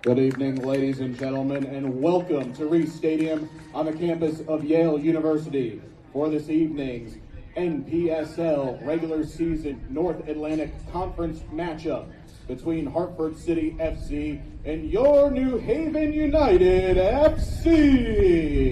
Good evening, ladies and gentlemen, and welcome to Reese Stadium on the campus of Yale University for this evening's NPSL regular season North Atlantic Conference matchup between Hartford City FC and your New Haven United FC.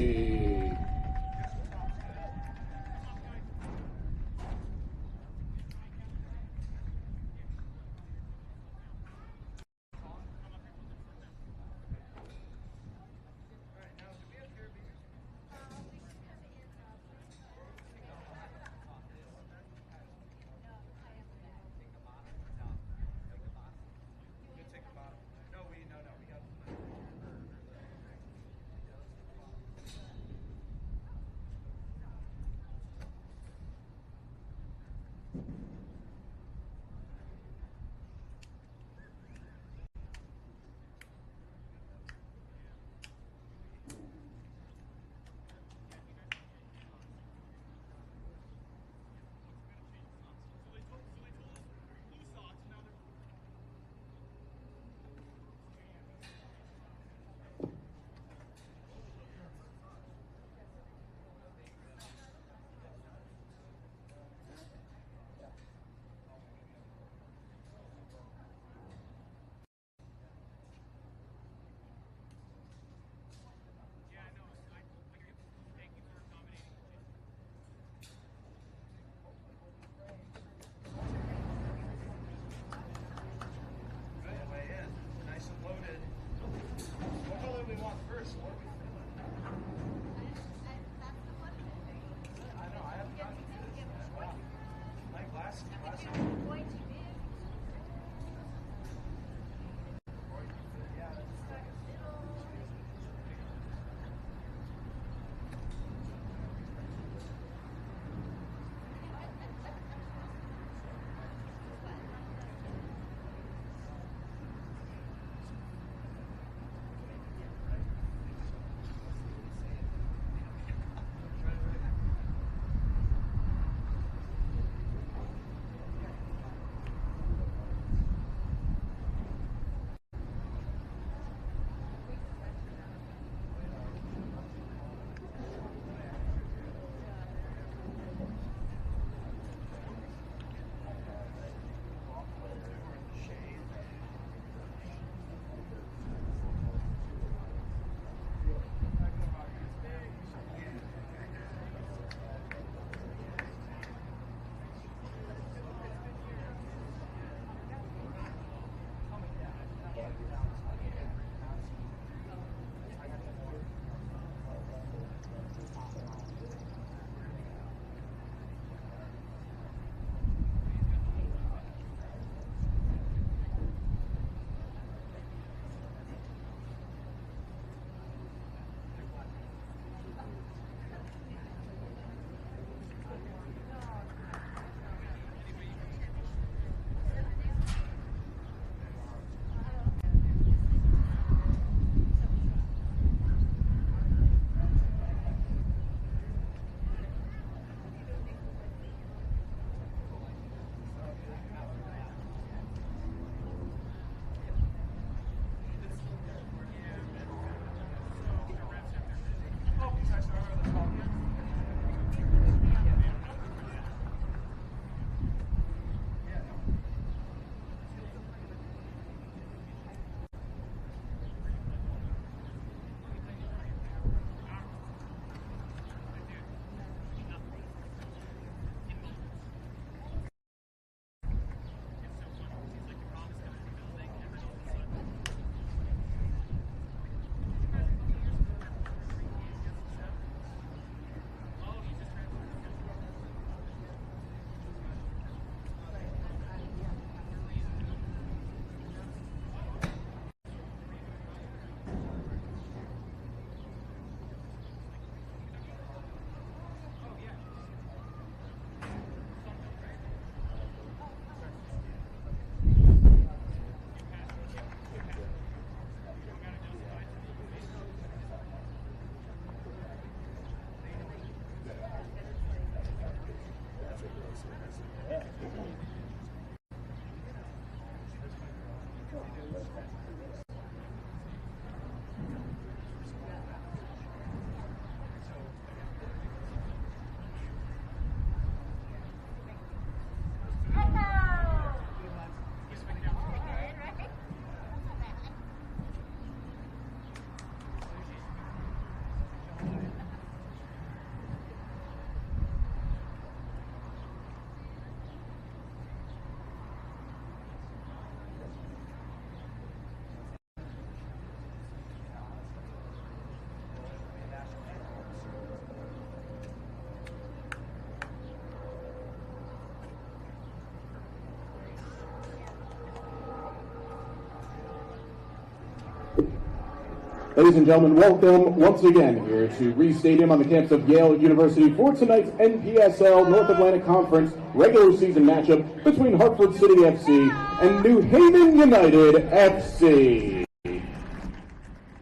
Ladies and gentlemen, welcome once again here to Reese Stadium on the campus of Yale University for tonight's NPSL North Atlantic Conference regular season matchup between Hartford City FC and New Haven United FC.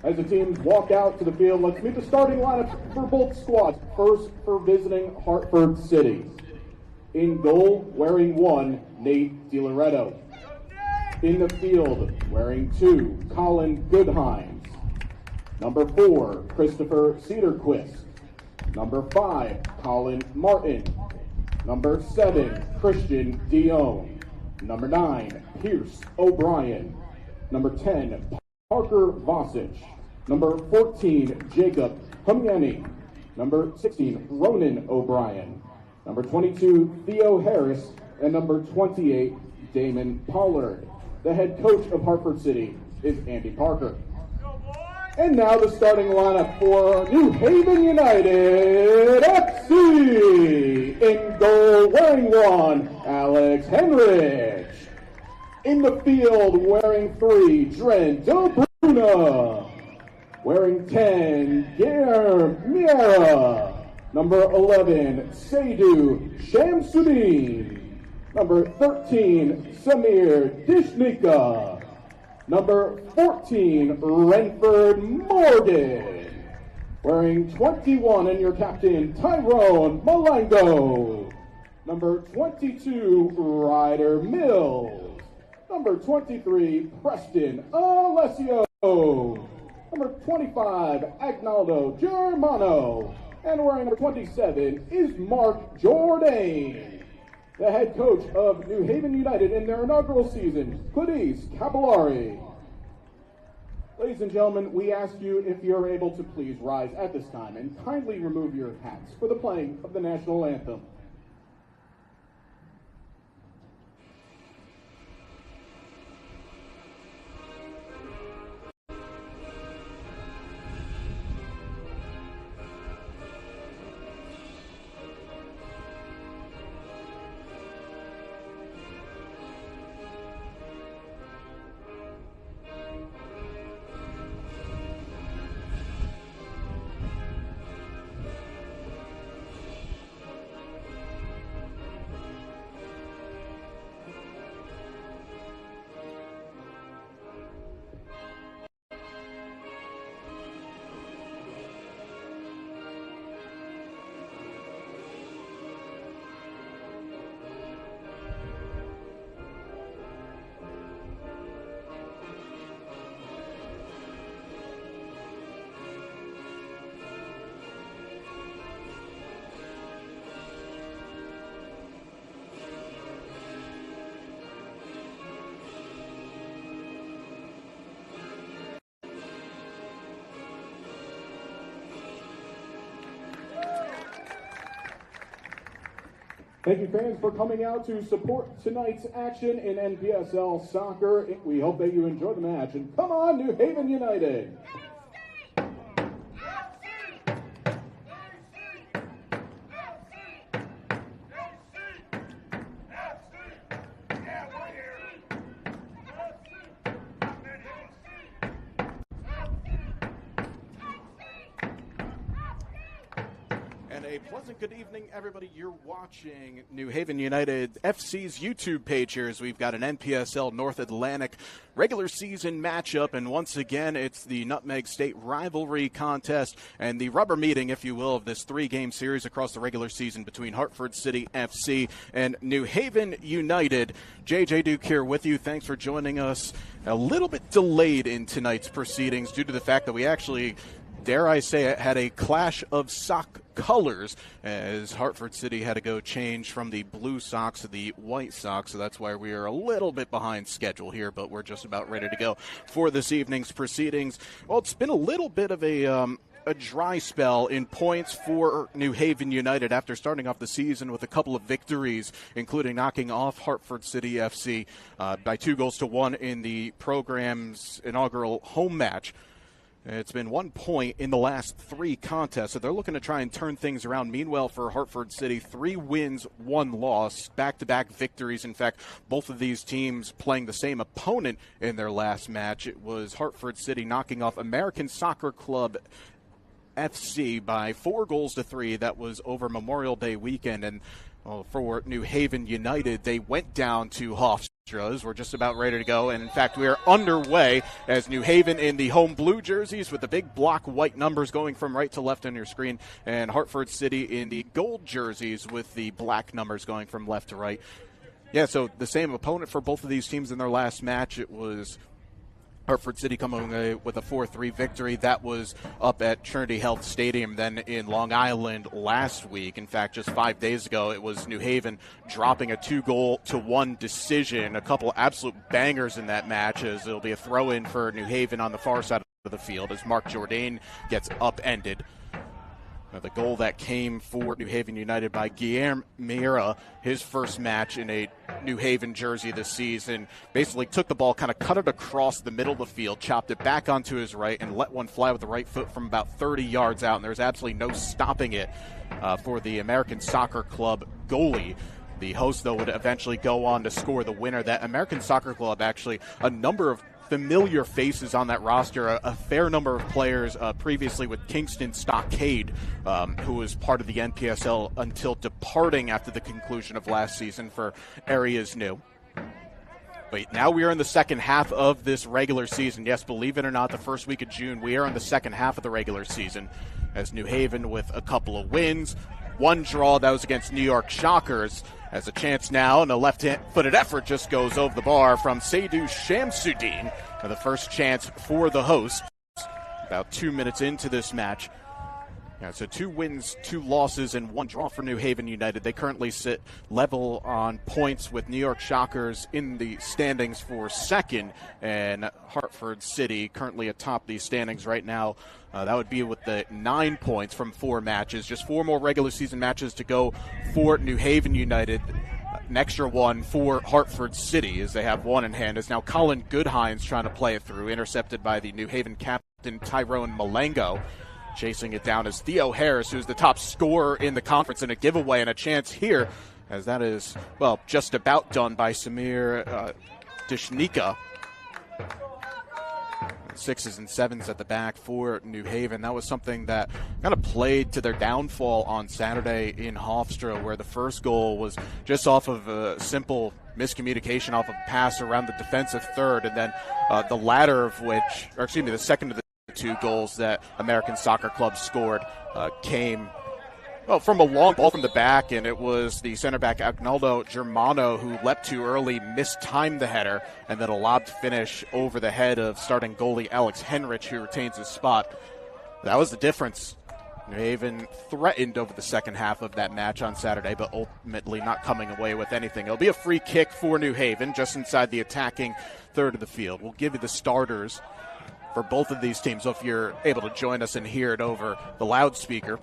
As the teams walk out to the field, let's meet the starting lineups for both squads. First, for visiting Hartford City. In goal, wearing 1, Nate DiLoretto. In the field, wearing 2, Colin Goodheims. Number 4, Christopher Cedarquist. Number 5, Colin Martin. Number 7, Christian Dion. Number 9, Pierce O'Brien. Number 10, Parker Vosich. Number 14, Jacob Humyani. Number 16, Ronan O'Brien. Number 22, Theo Harris. And number 28, Damon Pollard. The head coach of Hartford City is Andy Parker. And now the starting lineup for New Haven United FC. In goal, wearing 1, Alex Henrich. In the field, wearing 3, Dren Delbruna. Wearing 10, Guillermo Miera. Number 11, Seydu Shamsuddin. Number 13, Samir Dishnika. Number 14, Renford Morgan. Wearing 21, and your captain, Tyrone Malango. Number 22, Ryder Mills. Number 23, Preston Alessio. Number 25, Agnaldo Germano. And wearing number 27 is Mark Jordan. The head coach of New Haven United in their inaugural season, Claudice Capillari. Ladies and gentlemen, we ask you if you're able to please rise at this time and kindly remove your hats for the playing of the national anthem. Thank you, fans, for coming out to support tonight's action in NPSL soccer. We hope that you enjoy the match. And come on, New Haven United! A pleasant good evening, everybody. You're watching New Haven United FC's YouTube page here as we've got an NPSL North Atlantic regular season matchup, and once again it's the Nutmeg State rivalry contest and the rubber meeting, if you will, of this 3-game series across the regular season between Hartford City FC and New Haven United. JJ Duke here with you. Thanks for joining us. A little bit delayed in tonight's proceedings due to the fact that we actually, dare I say it, had a clash of sock colors as Hartford City had to go change from the blue socks to the white socks, so that's why we are a little bit behind schedule here, but we're just about ready to go for this evening's proceedings. Well, it's been a little bit of a dry spell in points for New Haven United after starting off the season with a couple of victories, including knocking off Hartford City FC by 2-1 in the program's inaugural home match. It's been 1 point in the last 3 contests, so they're looking to try and turn things around. Meanwhile, for Hartford City, 3 wins, 1 loss, back-to-back victories. In fact, both of these teams playing the same opponent in their last match. It was Hartford City knocking off American Soccer Club FC by 4-3. That was over Memorial Day weekend. And for New Haven United, they went down to Hartford. We're just about ready to go, and in fact we are underway as New Haven in the home blue jerseys with the big block white numbers going from right to left on your screen, and Hartford City in the gold jerseys with the black numbers going from left to right. Yeah, so the same opponent for both of these teams in their last match. It was Hartford City coming away with a 4-3 victory. That was up at Trinity Health Stadium then in Long Island last week. In fact, just 5 days ago, it was New Haven dropping a 2-1 decision. A couple absolute bangers in that match, as it'll be a throw-in for New Haven on the far side of the field as Mark Jourdain gets upended. The goal that came for New Haven United by Guillermo Mira, his first match in a New Haven jersey this season, basically took the ball, kind of cut it across the middle of the field, chopped it back onto his right, and let one fly with the right foot from about 30 yards out, and there's absolutely no stopping it for the American Soccer Club goalie. The host, though, would eventually go on to score the winner. That American Soccer Club, actually, a number of familiar faces on that roster, a fair number of players previously with Kingston Stockade, who was part of the NPSL until departing after the conclusion of last season for areas new. But now we are in the second half of this regular season. Yes, believe it or not, the first week of June, we are in the second half of the regular season as New Haven with a couple of wins. 1 draw, that was against New York Shockers, has a chance now, and a left-footed effort just goes over the bar from Seydou Shamsuddin. The first chance for the hosts about 2 minutes into this match. Yeah, so 2 wins, 2 losses, and 1 draw for New Haven United. They currently sit level on points with New York Shockers in the standings for second, and Hartford City currently atop these standings right now. That would be with the 9 points from 4 matches. Just 4 more regular season matches to go for New Haven United. An extra 1 for Hartford City as they have 1 in hand. Is now Colin Goodhines trying to play it through, intercepted by the New Haven captain Tyrone Malengo. Chasing it down is Theo Harris, who's the top scorer in the conference, and a giveaway and a chance here, as that is, well, just about done by Samir Dishnika. 6s and 7s at the back for New Haven. That was something that kind of played to their downfall on Saturday in Hofstra, where the first goal was just off of a simple miscommunication off of a pass around the defensive third, and then the second of the 2 goals that American Soccer Club scored came from a long ball from the back, and it was the center back Agnaldo Germano who leapt too early, mistimed the header, and then a lobbed finish over the head of starting goalie Alex Henrich, who retains his spot. That was the difference. New Haven threatened over the second half of that match on Saturday, but ultimately not coming away with anything. It'll be a free kick for New Haven just inside the attacking third of the field. We'll give you the starters for both of these teams, so if you're able to join us and hear it over the loudspeaker.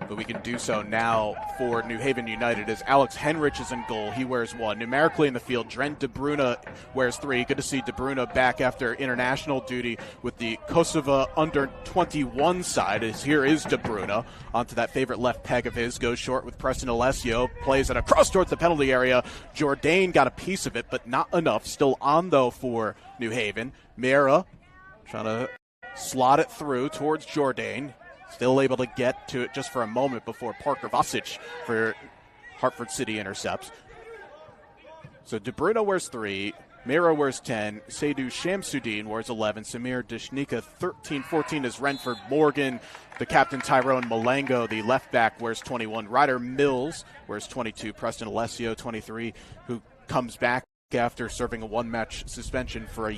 But we can do so now for New Haven United as Alex Henrich is in goal. He wears 1. Numerically in the field, Dren De Bruyne wears 3. Good to see De Bruyne back after international duty with the Kosovo under-21 side, as here is De Bruyne onto that favorite left peg of his, goes short with Preston Alessio, plays it across towards the penalty area. Jourdain got a piece of it, but not enough. Still on, though, for New Haven. Mira trying to slot it through towards Jourdain. Still able to get to it just for a moment before Parker Vasic for Hartford City intercepts. So De Bruyne wears 3, Mira wears 10, Seydou Shamsuddin wears 11, Samir Dishnika 13, 14 is Renford Morgan. The captain Tyrone Malengo, the left back, wears 21. Ryder Mills wears 22. Preston Alessio 23, who comes back after serving a 1-match suspension for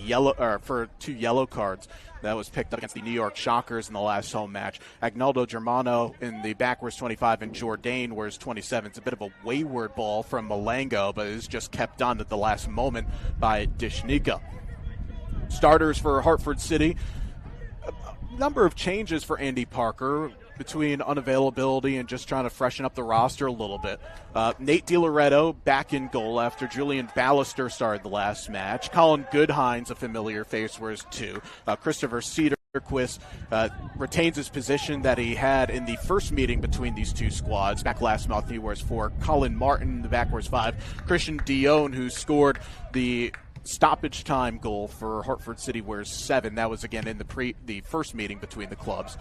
for 2 yellow cards. That was picked up against the New York Shockers in the last home match. Agnaldo Germano in the back wears 25, and Jourdain wears 27. It's a bit of a wayward ball from Malengo, but it's just kept on at the last moment by Dishnika. Starters for Hartford City. A number of changes for Andy Parker between unavailability and just trying to freshen up the roster a little bit. Nate DiLoretto back in goal after Julian Ballister started the last match. Colin Goodhines, a familiar face, wears 2. Christopher Cedar Quist retains his position that he had in the first meeting between these two squads. Back last month, he wears 4. Colin Martin, the back wears 5. Christian Dion, who scored the stoppage time goal for Hartford City, wears 7. That was again in the first meeting between the clubs.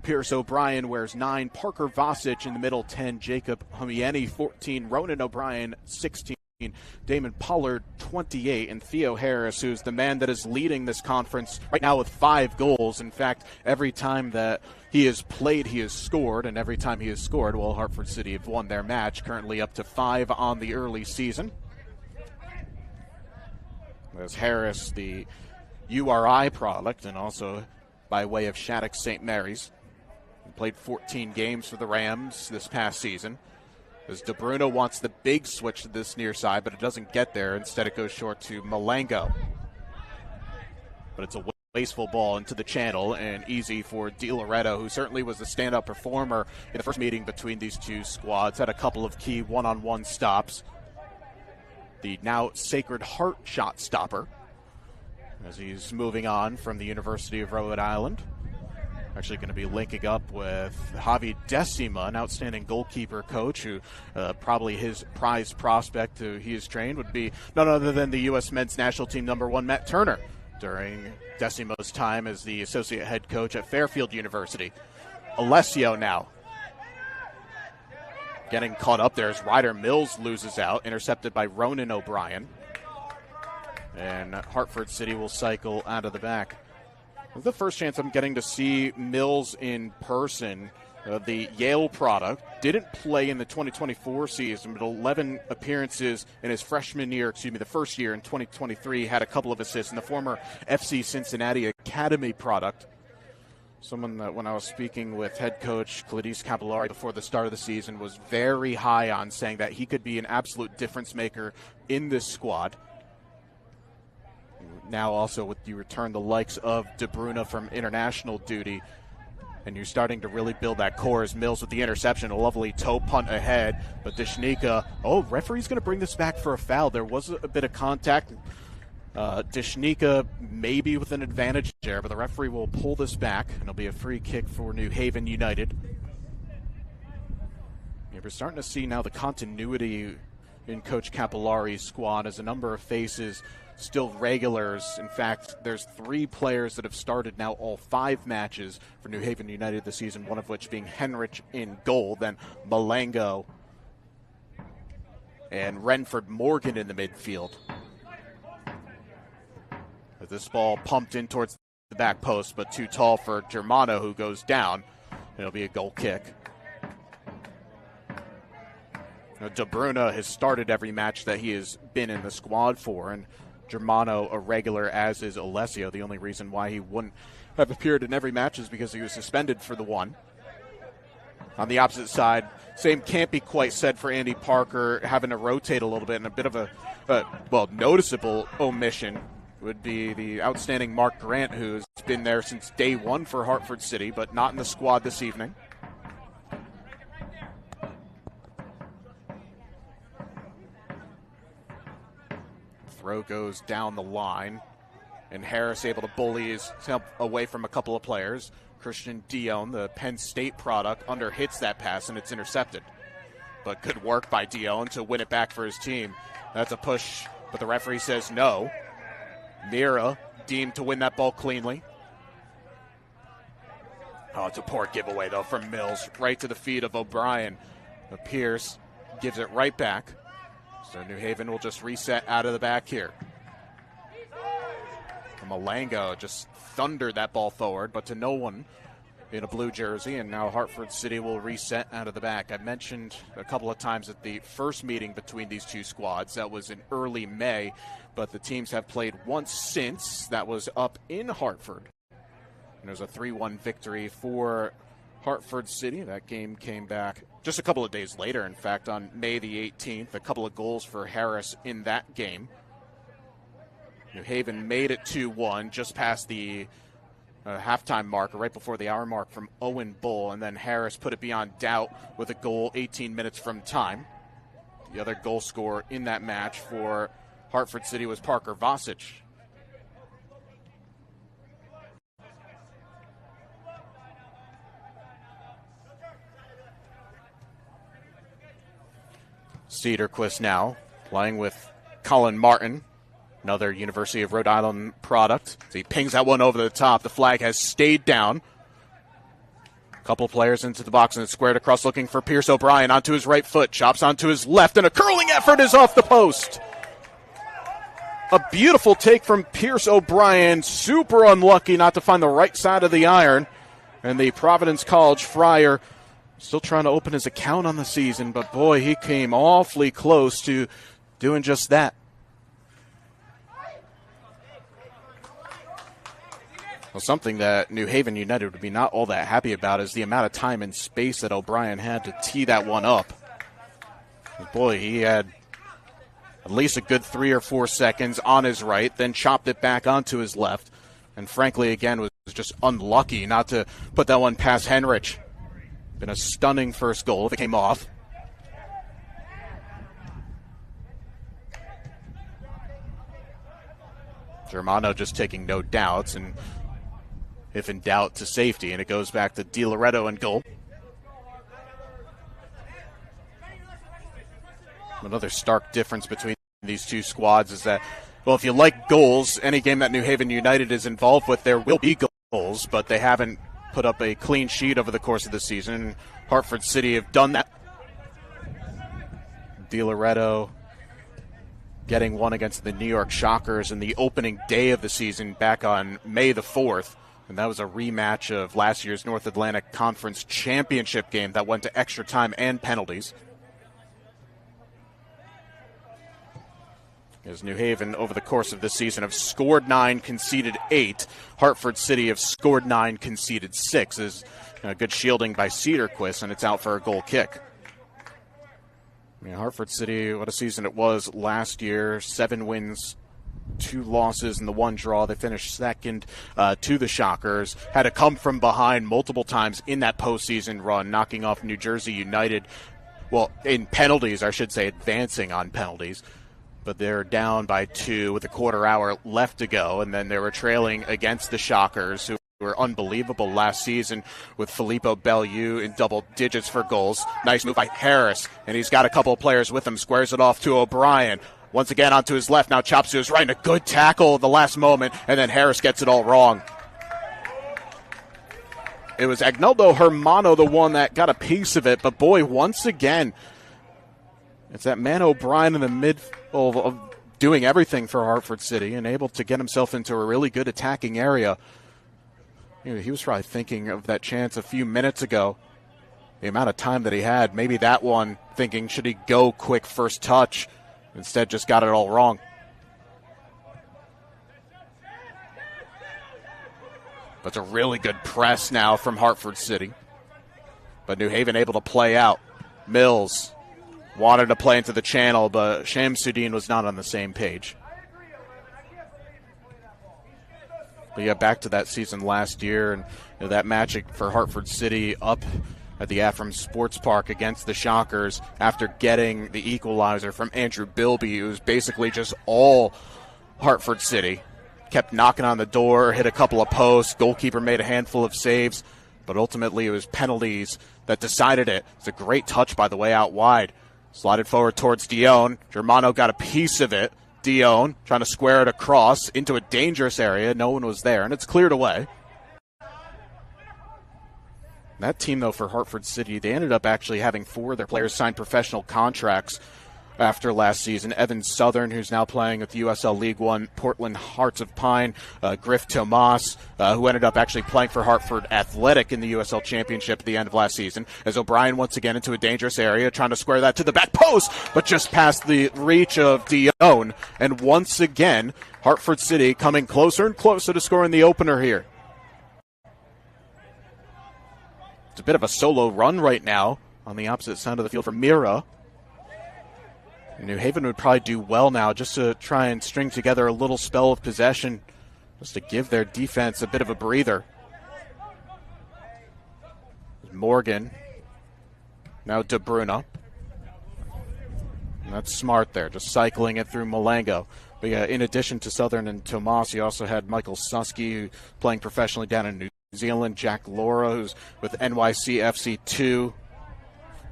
Pierce O'Brien wears 9. Parker Vosic in the middle, 10. Jacob Humieni, 14. Ronan O'Brien, 16. Damon Pollard, 28, and Theo Harris, who's the man that is leading this conference right now with 5 goals. In fact, every time that he has played, he has scored, and every time he has scored, well, Hartford City have won their match, currently up to 5 on the early season. There's Harris, the URI product, and also by way of Shattuck St. Mary's. He played 14 games for the Rams this past season. As DeBruno wants the big switch to this near side, but it doesn't get there. Instead, it goes short to Malengo. But it's a wasteful ball into the channel and easy for Di Loretto, who certainly was the standout performer in the first meeting between these two squads. Had a couple of key one-on-one stops. The now Sacred Heart shot stopper as he's moving on from the University of Rhode Island. Actually going to be linking up with Javi Decima, an outstanding goalkeeper coach who probably his prized prospect who he has trained would be none other than the U.S. men's national team #1 Matt Turner during Decima's time as the associate head coach at Fairfield University. Alessio now getting caught up there as Ryder Mills loses out, intercepted by Ronan O'Brien. And Hartford City will cycle out of the back. This is the first chance I'm getting to see Mills in person. The Yale product didn't play in the 2024 season, but 11 appearances in his freshman year, the first year in 2023, had a couple of assists. And the former FC Cincinnati Academy product, someone that when I was speaking with head coach Gladys Capillari before the start of the season was very high on, saying that he could be an absolute difference maker in this squad. Now also with you return the likes of DeBruno from international duty, and you're starting to really build that core as Mills with the interception, a lovely toe punt ahead, but Dishnika, referee's going to bring this back for a foul. There was a bit of contact. Dishnika maybe with an advantage there, but the referee will pull this back, and it'll be a free kick for New Haven United. Yeah, we're starting to see now the continuity in Coach Capillari's squad as a number of faces still regulars. In fact, there's 3 players that have started now all 5 matches for New Haven United this season, one of which being Henrich in goal, then Malengo and Renford Morgan in the midfield. With this ball pumped in towards the back post, but too tall for Germano, who goes down. It'll be a goal kick. Now, DeBruno has started every match that he has been in the squad for, and Germano a regular, as is Alessio. The only reason why he wouldn't have appeared in every match is because he was suspended for the one. On the opposite side, same can't be quite said for Andy Parker, having to rotate a little bit, and a bit of a noticeable omission would be the outstanding Mark Grant, who's been there since day one for Hartford City, but not in the squad this evening. Throw goes down the line, and Harris able to bully his help away from a couple of players. Christian Dion, the Penn State product, underhits that pass, and it's intercepted. But good work by Dion to win it back for his team. That's a push, but the referee says no. Mira deemed to win that ball cleanly. It's a poor giveaway, though, from Mills, right to the feet of O'Brien. Pierce gives it right back. So New Haven will just reset out of the back here. Malengo just thundered that ball forward, but to no one in a blue jersey, and now Hartford City will reset out of the back. I mentioned a couple of times at the first meeting between these two squads, that was in early May, but the teams have played once since. That was up in Hartford. And it was a 3-1 victory for Hartford City. That game came back just a couple of days later, in fact, on May the 18th. A couple of goals for Harris in that game. New Haven made it 2-1, just past the halftime mark, right before the hour mark from Owen Bull, and then Harris put it beyond doubt with a goal 18 minutes from time. The other goal scorer in that match for Hartford City was Parker Vosic. Cedarquist now playing with Colin Martin, another University of Rhode Island product. So he pings that one over the top. The flag has stayed down. Couple players into the box and it's squared across looking for Pierce O'Brien onto his right foot. Chops onto his left and a curling effort is off the post. A beautiful take from Pierce O'Brien. Super unlucky not to find the right side of the iron. And the Providence College Friar still trying to open his account on the season. But boy, he came awfully close to doing just that. Well, something that New Haven United would be not all that happy about is the amount of time and space that O'Brien had to tee that one up. Boy, he had at least a good 3 or 4 seconds on his right, then chopped it back onto his left. And frankly, again, was just unlucky not to put that one past Henrich. Been a stunning first goal if it came off. Germano just taking no doubts, and if in doubt, to safety, and it goes back to DiLoretto in goal. Another stark difference between these two squads is that, well, if you like goals, any game that New Haven United is involved with, there will be goals, but they haven't put up a clean sheet over the course of the season. Hartford City have done that. DiLoretto getting one against the New York Shockers in the opening day of the season back on May the 4th. And that was a rematch of last year's North Atlantic Conference Championship game that went to extra time and penalties. As New Haven, over the course of this season, have scored 9, conceded 8. Hartford City have scored 9, conceded 6. Is good shielding by Cedarquist, and it's out for a goal kick. I mean, Hartford City, what a season it was last year. 7 wins, 2 losses, and the 1 draw. They finished second to the Shockers. Had to come from behind multiple times in that postseason run, knocking off New Jersey United. Well, in penalties, I should say, advancing on penalties. But they're down by 2 with a quarter hour left to go, and then they were trailing against the Shockers, who were unbelievable last season with Filippo Bellew in double digits for goals. Nice move by Harris, and he's got a couple of players with him. Squares it off to O'Brien. Once again onto his left, now chops to his right, and a good tackle at the last moment, and then Harris gets it all wrong. It was Agnaldo Hermano, the one that got a piece of it, but boy, once again, it's that man O'Brien in the mid of doing everything for Hartford City and able to get himself into a really good attacking area. He was probably thinking of that chance a few minutes ago. The amount of time that he had, maybe that one thinking, should he go quick first touch? Instead, just got it all wrong. But it's a really good press now from Hartford City. But New Haven able to play out. Mills wanted to play into the channel, but Shamsuddin was not on the same page. But yeah, back to that season last year, and that match for Hartford City up at the Afram Sports Park against the Shockers after getting the equalizer from Andrew Bilby, who was basically just all Hartford City. Kept knocking on the door, hit a couple of posts, goalkeeper made a handful of saves, but ultimately it was penalties that decided it. It's a great touch, by the way, out wide. Slided forward towards Dion. Germano got a piece of it. Dion trying to square it across into a dangerous area. No one was there, and it's cleared away. That team, though, for Hartford City, they ended up actually having 4 of their players sign professional contracts after last season. Evan Southern, who's now playing with the USL League One, Portland Hearts of Pine, Griff Tomas, who ended up actually playing for Hartford Athletic in the USL Championship at the end of last season, as O'Brien once again into a dangerous area, trying to square that to the back post, but just past the reach of Dion. And once again, Hartford City coming closer and closer to scoring the opener here. It's a bit of a solo run right now on the opposite side of the field for Mira. New Haven would probably do well now just to try and string together a little spell of possession, just to give their defense a bit of a breather. Morgan. Now De Bruyne. And that's smart there, just cycling it through Malango. But yeah, in addition to Southern and Tomas, you also had Michael Susky, who's playing professionally down in New Zealand. Jack Laura, who's with NYC FC2.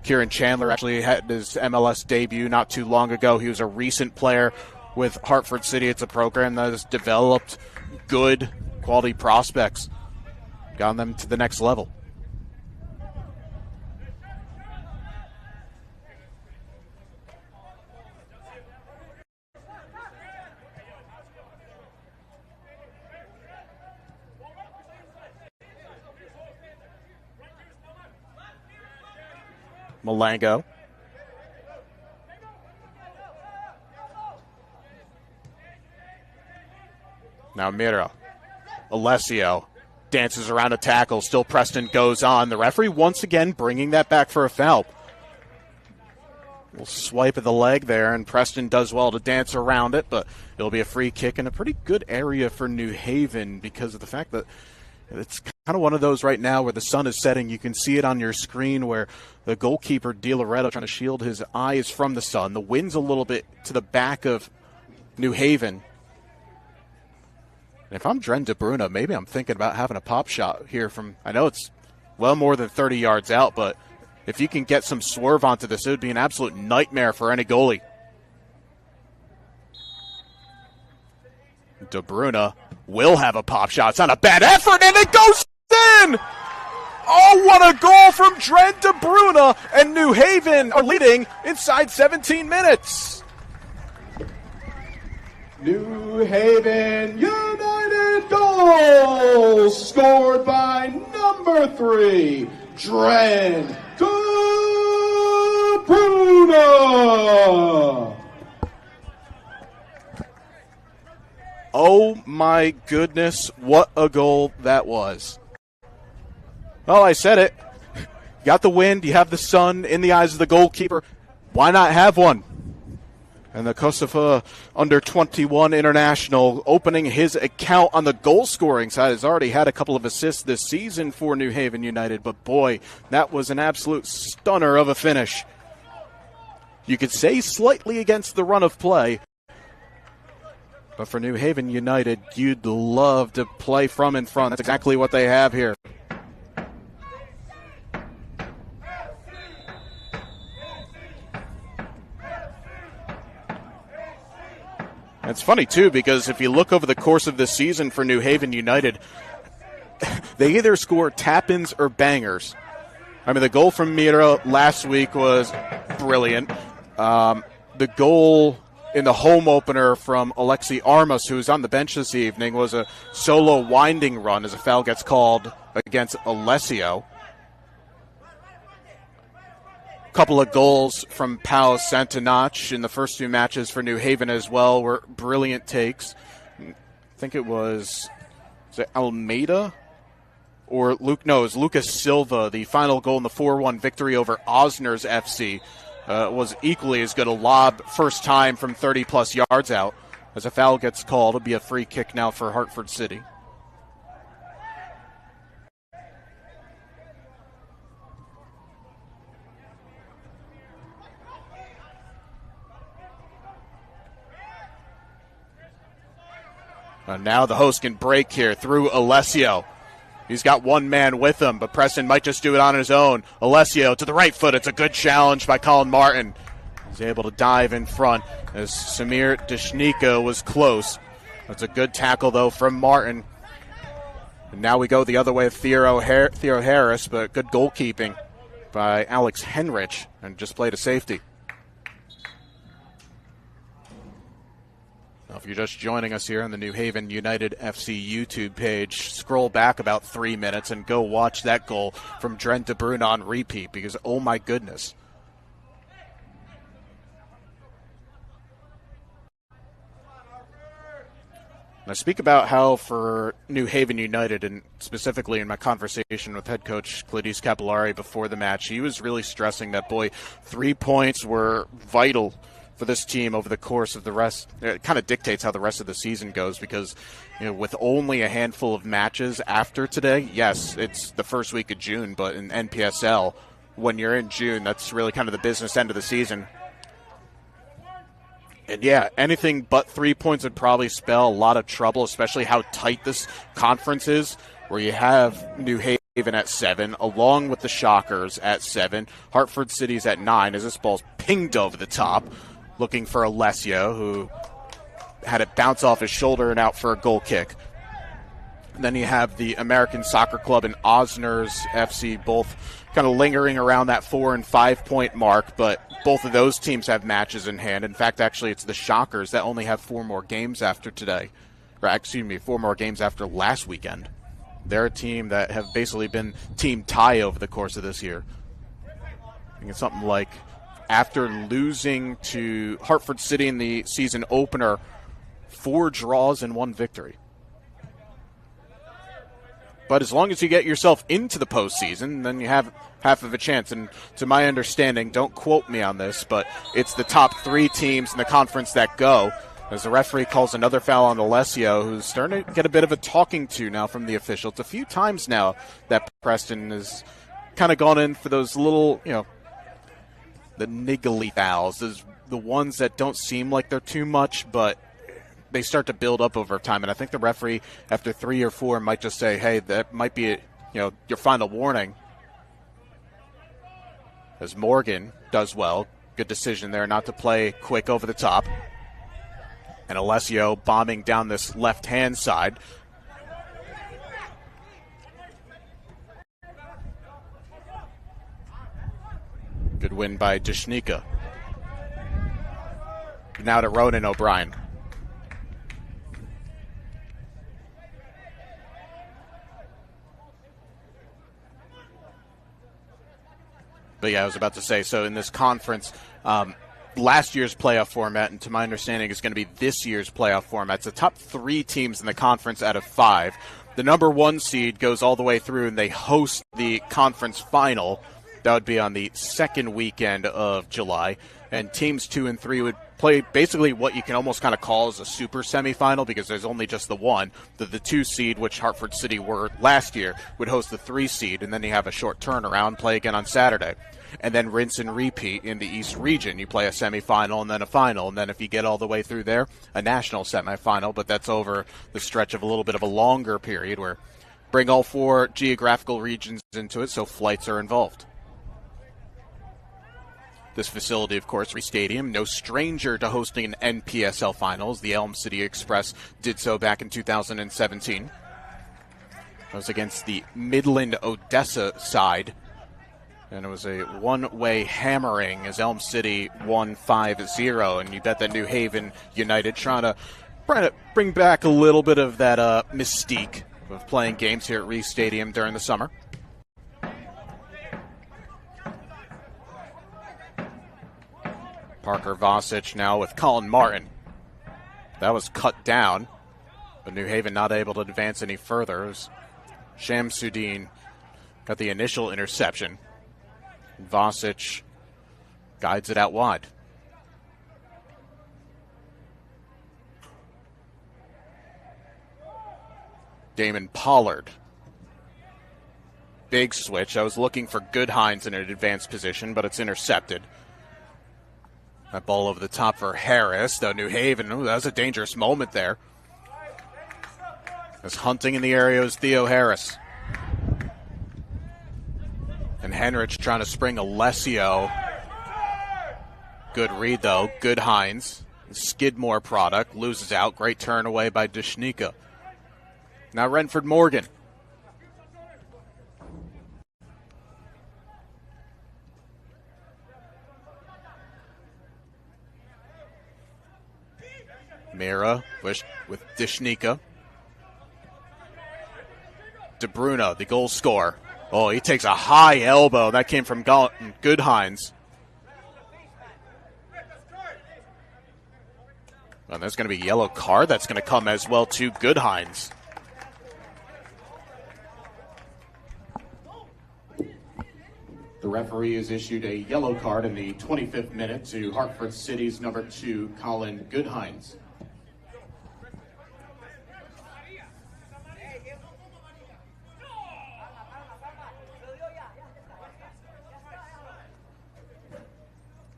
Kieran Chandler actually had his MLS debut not too long ago. He was a recent player with Hartford City. It's a program that has developed good quality prospects, gotten them to the next level. Malango. Now Mira. Alessio dances around a tackle. Still Preston goes on. The referee once again bringing that back for a foul. We'll swipe at the leg there, and Preston does well to dance around it, but it'll be a free kick in a pretty good area for New Haven because of the fact that it's kind of one of those right now where the sun is setting. You can see it on your screen where the goalkeeper, Di Loretto, trying to shield his eyes from the sun. The wind's a little bit to the back of New Haven. And if I'm Dren De Bruyne, maybe I'm thinking about having a pop shot here from, I know it's well more than 30 yards out, but if you can get some swerve onto this, it would be an absolute nightmare for any goalie. De Bruyne will have a pop shot. It's not a bad effort, and it goes in! Oh, what a goal from Dren De Bruyne, and New Haven are leading inside 17 minutes. New Haven United goal scored by number 3, Dren De Bruyne. Oh my goodness, what a goal that was. Well, I said it. You got the wind, you have the sun in the eyes of the goalkeeper. Why not have one? And the Kosovo under-21 international opening his account on the goal-scoring side has already had a couple of assists this season for New Haven United. But boy, that was an absolute stunner of a finish. You could say slightly against the run of play. But for New Haven United, you'd love to play from in front. That's exactly what they have here. It's funny, too, because if you look over the course of this season for New Haven United, they either score tap-ins or bangers. I mean, the goal from Mira last week was brilliant. The goal in the home opener from Alexi Armas, who's on the bench this evening, was a solo winding run as a foul gets called against Alessio. Couple of goals from Pau Santinoc in the first 2 matches for New Haven as well were brilliant takes. I think it was Almeida or Luke? No, it was Lucas Silva. The final goal in the 4-1 victory over Osners FC was equally as good a lob, first time from 30-plus yards out. As a foul gets called, it'll be a free kick now for Hartford City. Now the host can break here through Alessio. He's got one man with him, but Preston might just do it on his own. Alessio to the right foot. It's a good challenge by Colin Martin. He's able to dive in front as Samir Deshnika was close. That's a good tackle, though, from Martin. And now we go the other way with Theo Harris, but good goalkeeping by Alex Henrich, and just played a safety. Now, if you're just joining us here on the New Haven United FC YouTube page, scroll back about 3 minutes and go watch that goal from Dren De Bruyne on repeat, because oh my goodness. And I speak about how for New Haven United, and specifically in my conversation with head coach Cladis Capillari before the match, he was really stressing that, boy, 3 points were vital for this team over the course of the rest. It kind of dictates how the rest of the season goes, because with only a handful of matches after today, yes, it's the first week of June, but in NPSL, when you're in June, that's really kind of the business end of the season. And yeah, anything but 3 points would probably spell a lot of trouble, especially how tight this conference is, where you have New Haven Haven at 7, along with the Shockers at 7. Hartford City's at 9 as this ball's pinged over the top, looking for Alessio, who had it bounce off his shoulder and out for a goal kick. And then you have the American Soccer Club and Osners FC both kind of lingering around that 4 and 5 point mark, but both of those teams have matches in hand. In fact, actually, it's the Shockers that only have 4 more games after today. Or, excuse me, 4 more games after last weekend. They're a team that have basically been team tie over the course of this year. I think it's something like after losing to Hartford City in the season opener, 4 draws and 1 victory. But as long as you get yourself into the postseason, then you have half of a chance. And to my understanding, don't quote me on this, but it's the top 3 teams in the conference that go. As the referee calls another foul on Alessio, who's starting to get a bit of a talking to now from the official. It's a few times now that Preston has kind of gone in for those little, the niggly fouls, the ones that don't seem like they're too much, but they start to build up over time. And I think the referee, after 3 or 4, might just say, hey, that might be, your final warning. As Morgan does well. Good decision there not to play quick over the top. And Alessio bombing down this left-hand side. Good win by Dishnika. Now to Ronan O'Brien. But yeah, I was about to say, so in this conference, last year's playoff format, and to my understanding is going to be this year's playoff format. It's the top 3 teams in the conference out of 5. The number 1 seed goes all the way through, and they host the conference final. That would be on the second weekend of July. And teams 2 and 3 would play basically what you can almost kind of call as a super semifinal, because there's only just the one. The 2 seed, which Hartford City were last year, would host the 3 seed, and then you have a short turnaround, play again on Saturday. And then rinse and repeat in the East region. You play a semifinal and then a final, and then if you get all the way through there, a national semifinal, but that's over the stretch of a little bit of a longer period where bring all 4 geographical regions into it, so flights are involved. This facility, of course, Stadium, no stranger to hosting an NPSL finals. The Elm City Express did so back in 2017. That was against the Midland Odessa side. And it was a one-way hammering as Elm City won 5-0. And you bet that New Haven United trying to bring back a little bit of that mystique of playing games here at Reese Stadium during the summer. Parker Vosic now with Colin Martin. That was cut down, but New Haven not able to advance any further. It was Shamsuddin got the initial interception. Vosic guides it out wide. Damon Pollard. Big switch. I was looking for Goodhines in an advanced position, but it's intercepted. That ball over the top for Harris, though New Haven, that was a dangerous moment there. As hunting in the area was Theo Harris. And Henrich trying to spring Alessio. Good read, though. Goodhines. Skidmore product. Loses out. Great turn away by Dishnika. Now Renford Morgan. Mira with Dishnika. De Bruno, the goal scorer. Oh, he takes a high elbow. That came from Goodhines. And there's going to be a yellow card that's going to come as well to Goodhines. The referee has issued a yellow card in the 25th minute to Hartford City's number 2, Colin Goodhines.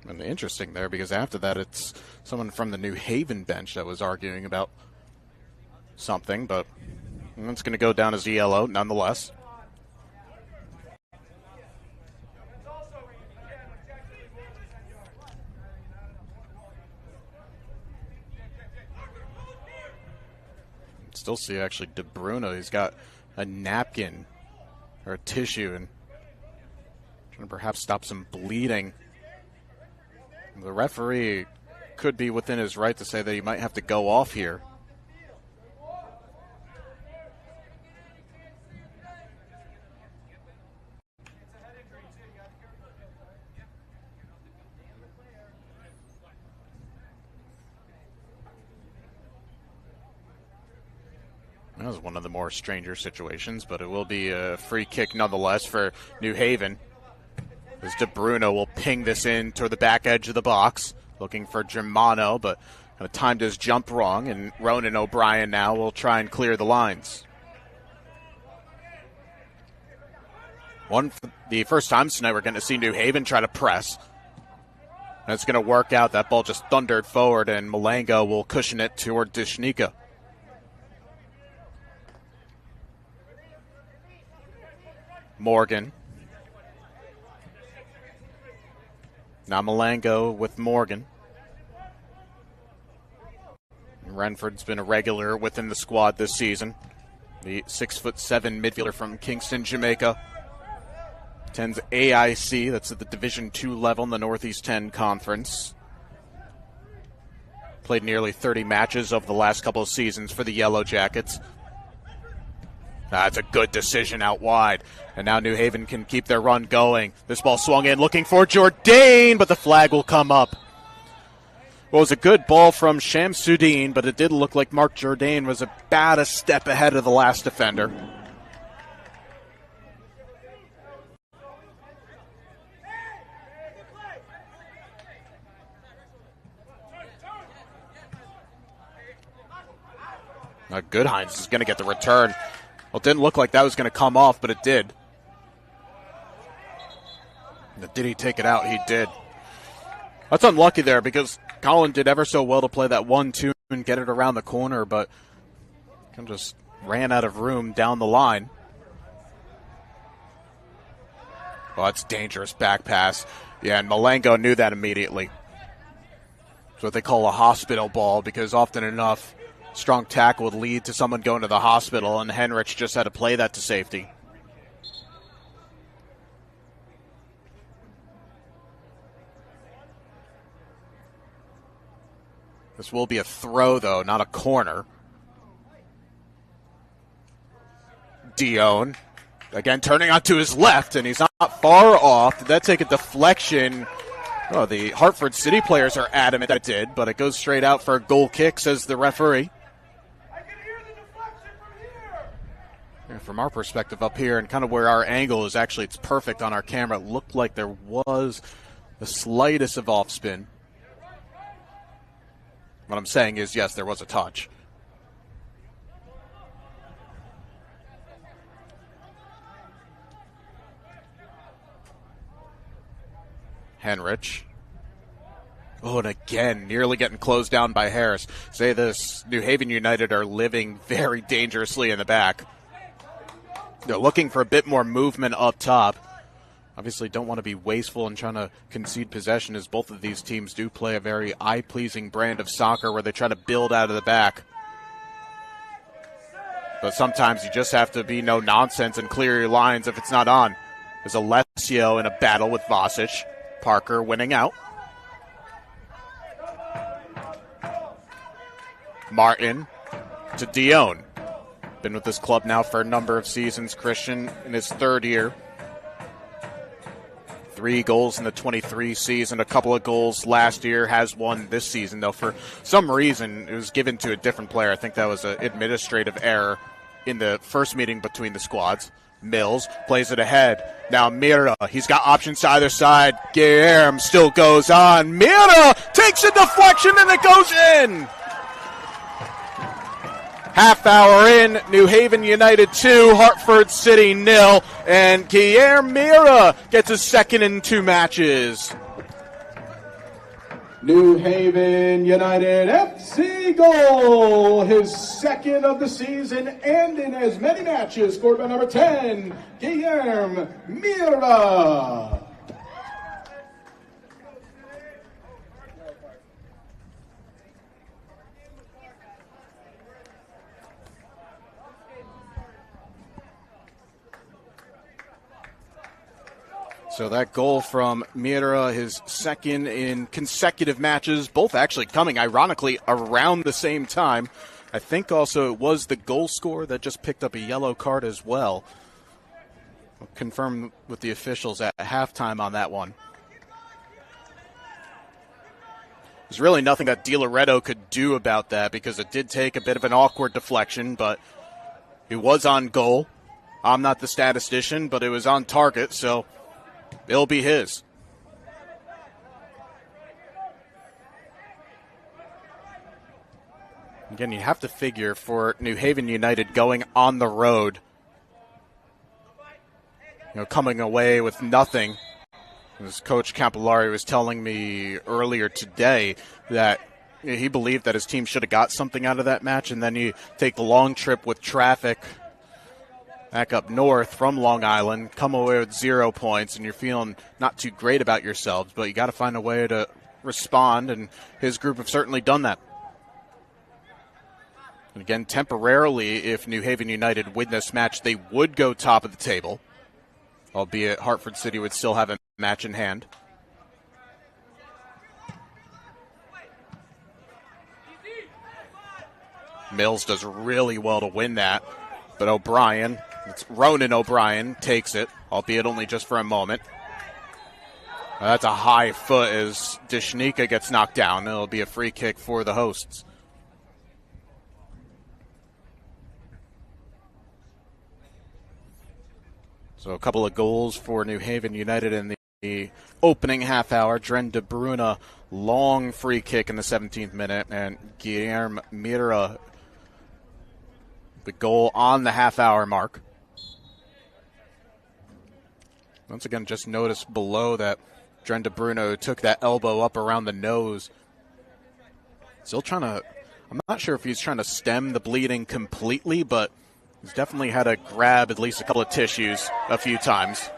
And interesting there, because after that it's someone from the New Haven bench that was arguing about something, but it's going to go down as a yellow nonetheless. still see actually De Bruno. He's got a napkin or a tissue and trying to perhaps stop some bleeding. The referee could be within his right to say that he might have to go off here. That was one of the more stranger situations, but it will be a free kick nonetheless for New Haven. As De Bruno will ping this in toward the back edge of the box, looking for Germano, but kind of timed his jump wrong, and Ronan O'Brien now will try and clear the lines. The first time tonight we're going to see New Haven try to press. And it's going to work out. That ball just thundered forward, and Malango will cushion it toward Dishnika. Morgan. Now Malango with Morgan. Renford's been a regular within the squad this season. The 6'7" midfielder from Kingston, Jamaica. Attends AIC, that's at the Division II level in the Northeast 10 Conference. Played nearly 30 matches over the last couple of seasons for the Yellow Jackets. That's a good decision out wide. And now New Haven can keep their run going. This ball swung in, looking for Jourdain, but the flag will come up. Well, it was a good ball from Shamsuddin, but it did look like Mark Jourdain was about a step ahead of the last defender. Now Goodhines is going to get the return. Well, it didn't look like that was going to come off, but it did. Did he take it out? He did. That's unlucky there because Colin did ever so well to play that 1-2 and get it around the corner, but just ran out of room down the line. Well, that's dangerous back pass. Yeah, and Malango knew that immediately. It's what they call a hospital ball because often enough, strong tackle would lead to someone going to the hospital, and Henrich just had to play that to safety. This will be a throw, though, not a corner. Dion, again, turning onto his left, and he's not far off. Did that take a deflection? Oh, the Hartford City players are adamant that it did, but it goes straight out for a goal kick, says the referee. From our perspective up here and kind of where our angle is, actually it's perfect on our camera. It looked like there was the slightest of off spin. What I'm saying is, yes, there was a touch. Henrich. Oh, and again, nearly getting closed down by Harris. Say this, New Haven United are living very dangerously in the back. They're looking for a bit more movement up top. Obviously don't want to be wasteful and trying to concede possession, as both of these teams do play a very eye-pleasing brand of soccer where they try to build out of the back. But sometimes you just have to be no nonsense and clear your lines if it's not on. There's Alessio in a battle with Vasic. Parker winning out. Martin to Dion. Been with this club now for a number of seasons. Christian in his third year. 3 goals in the 23 season, a couple of goals last year, has one this season, though for some reason it was given to a different player. I think that was an administrative error in the first meeting between the squads. Mills plays it ahead. Now Mira, he's got options to either side. Guilherme still goes on. Mira takes a deflection and it goes in. Half hour in, New Haven United 2, Hartford City 0, and Guilherme Mira gets his second in 2 matches. New Haven United FC goal, his second of the season and in as many matches, scored by number 10, Guilherme Mira. So that goal from Mira, his second in consecutive matches, both actually coming, ironically, around the same time. I think also it was the goal scorer that just picked up a yellow card as well. We'll confirm with the officials at halftime on that one. There's really nothing that Di Loretto could do about that because it did take a bit of an awkward deflection, but he was on goal. I'm not the statistician, but it was on target, so it'll be his. Again, you have to figure for New Haven United going on the road, coming away with nothing. As Coach Capillari was telling me earlier today that he believed that his team should have got something out of that match, and then you take the long trip with traffic back up north from Long Island, come away with 0 points, and you're feeling not too great about yourselves, but you got to find a way to respond, and his group have certainly done that. And again, temporarily, if New Haven United win this match, they would go top of the table, albeit Hartford City would still have a match in hand. Mills does really well to win that, but Ronan O'Brien takes it, albeit only just for a moment. That's a high foot as Dishnika gets knocked down. It'll be a free kick for the hosts. So a couple of goals for New Haven United in the opening half hour. Dren De Bruyne, long free kick in the 17th minute, and Guilherme Mira, the goal on the half-hour mark. Once again, just notice below that Dren De Bruyne took that elbow up around the nose. Still trying to, I'm not sure if he's trying to stem the bleeding completely, but he's definitely had to grab at least a couple of tissues a few times.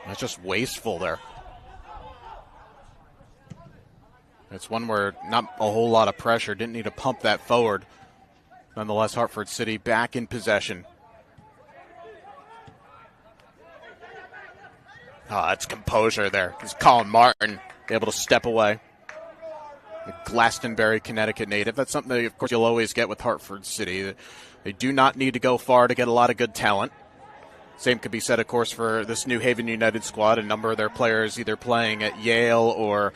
That's just wasteful there. It's one where not a whole lot of pressure. Didn't need to pump that forward. Nonetheless, Hartford City back in possession. That's composure there. It's Colin Martin able to step away. The Glastonbury, Connecticut native. That's something that, of course, you'll always get with Hartford City. They do not need to go far to get a lot of good talent. Same could be said, of course, for this New Haven United squad. A number of their players either playing at Yale or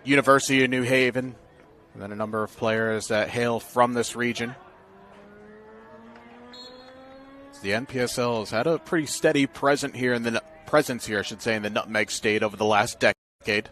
University of New Haven. And then a number of players that hail from this region. So the NPSL has had a pretty steady presence here, in the Nutmeg State over the last decade.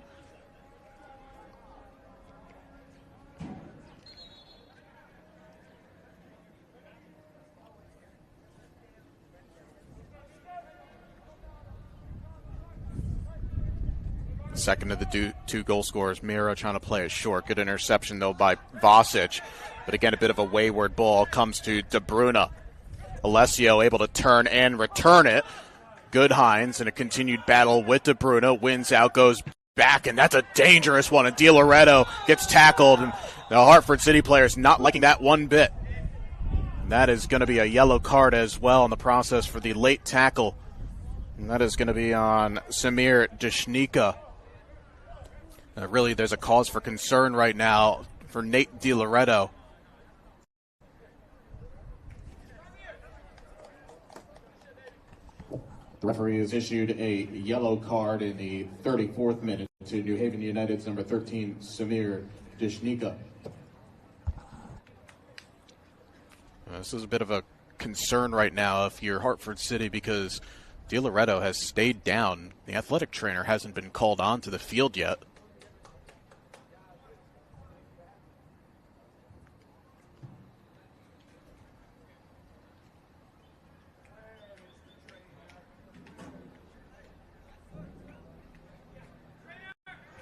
Second of the two goal scorers, Mira trying to play it short. Good interception, though, by Vosic. But again, a bit of a wayward ball comes to De Bruyne. Alessio able to turn and return it. Good Hines in a continued battle with De Bruyne. Wins out, goes back, and that's a dangerous one. And Di Loretto gets tackled. And the Hartford City players not liking that one bit. And that is going to be a yellow card as well in the process for the late tackle. And that is going to be on Samir Dishnika. Really, there's a cause for concern right now for Nate Di Loretto. The referee has issued a yellow card in the 34th minute to New Haven United's number 13, Samir Dishnika. This is a bit of a concern right now if you're Hartford City because Di Loretto has stayed down. The athletic trainer hasn't been called on to the field yet.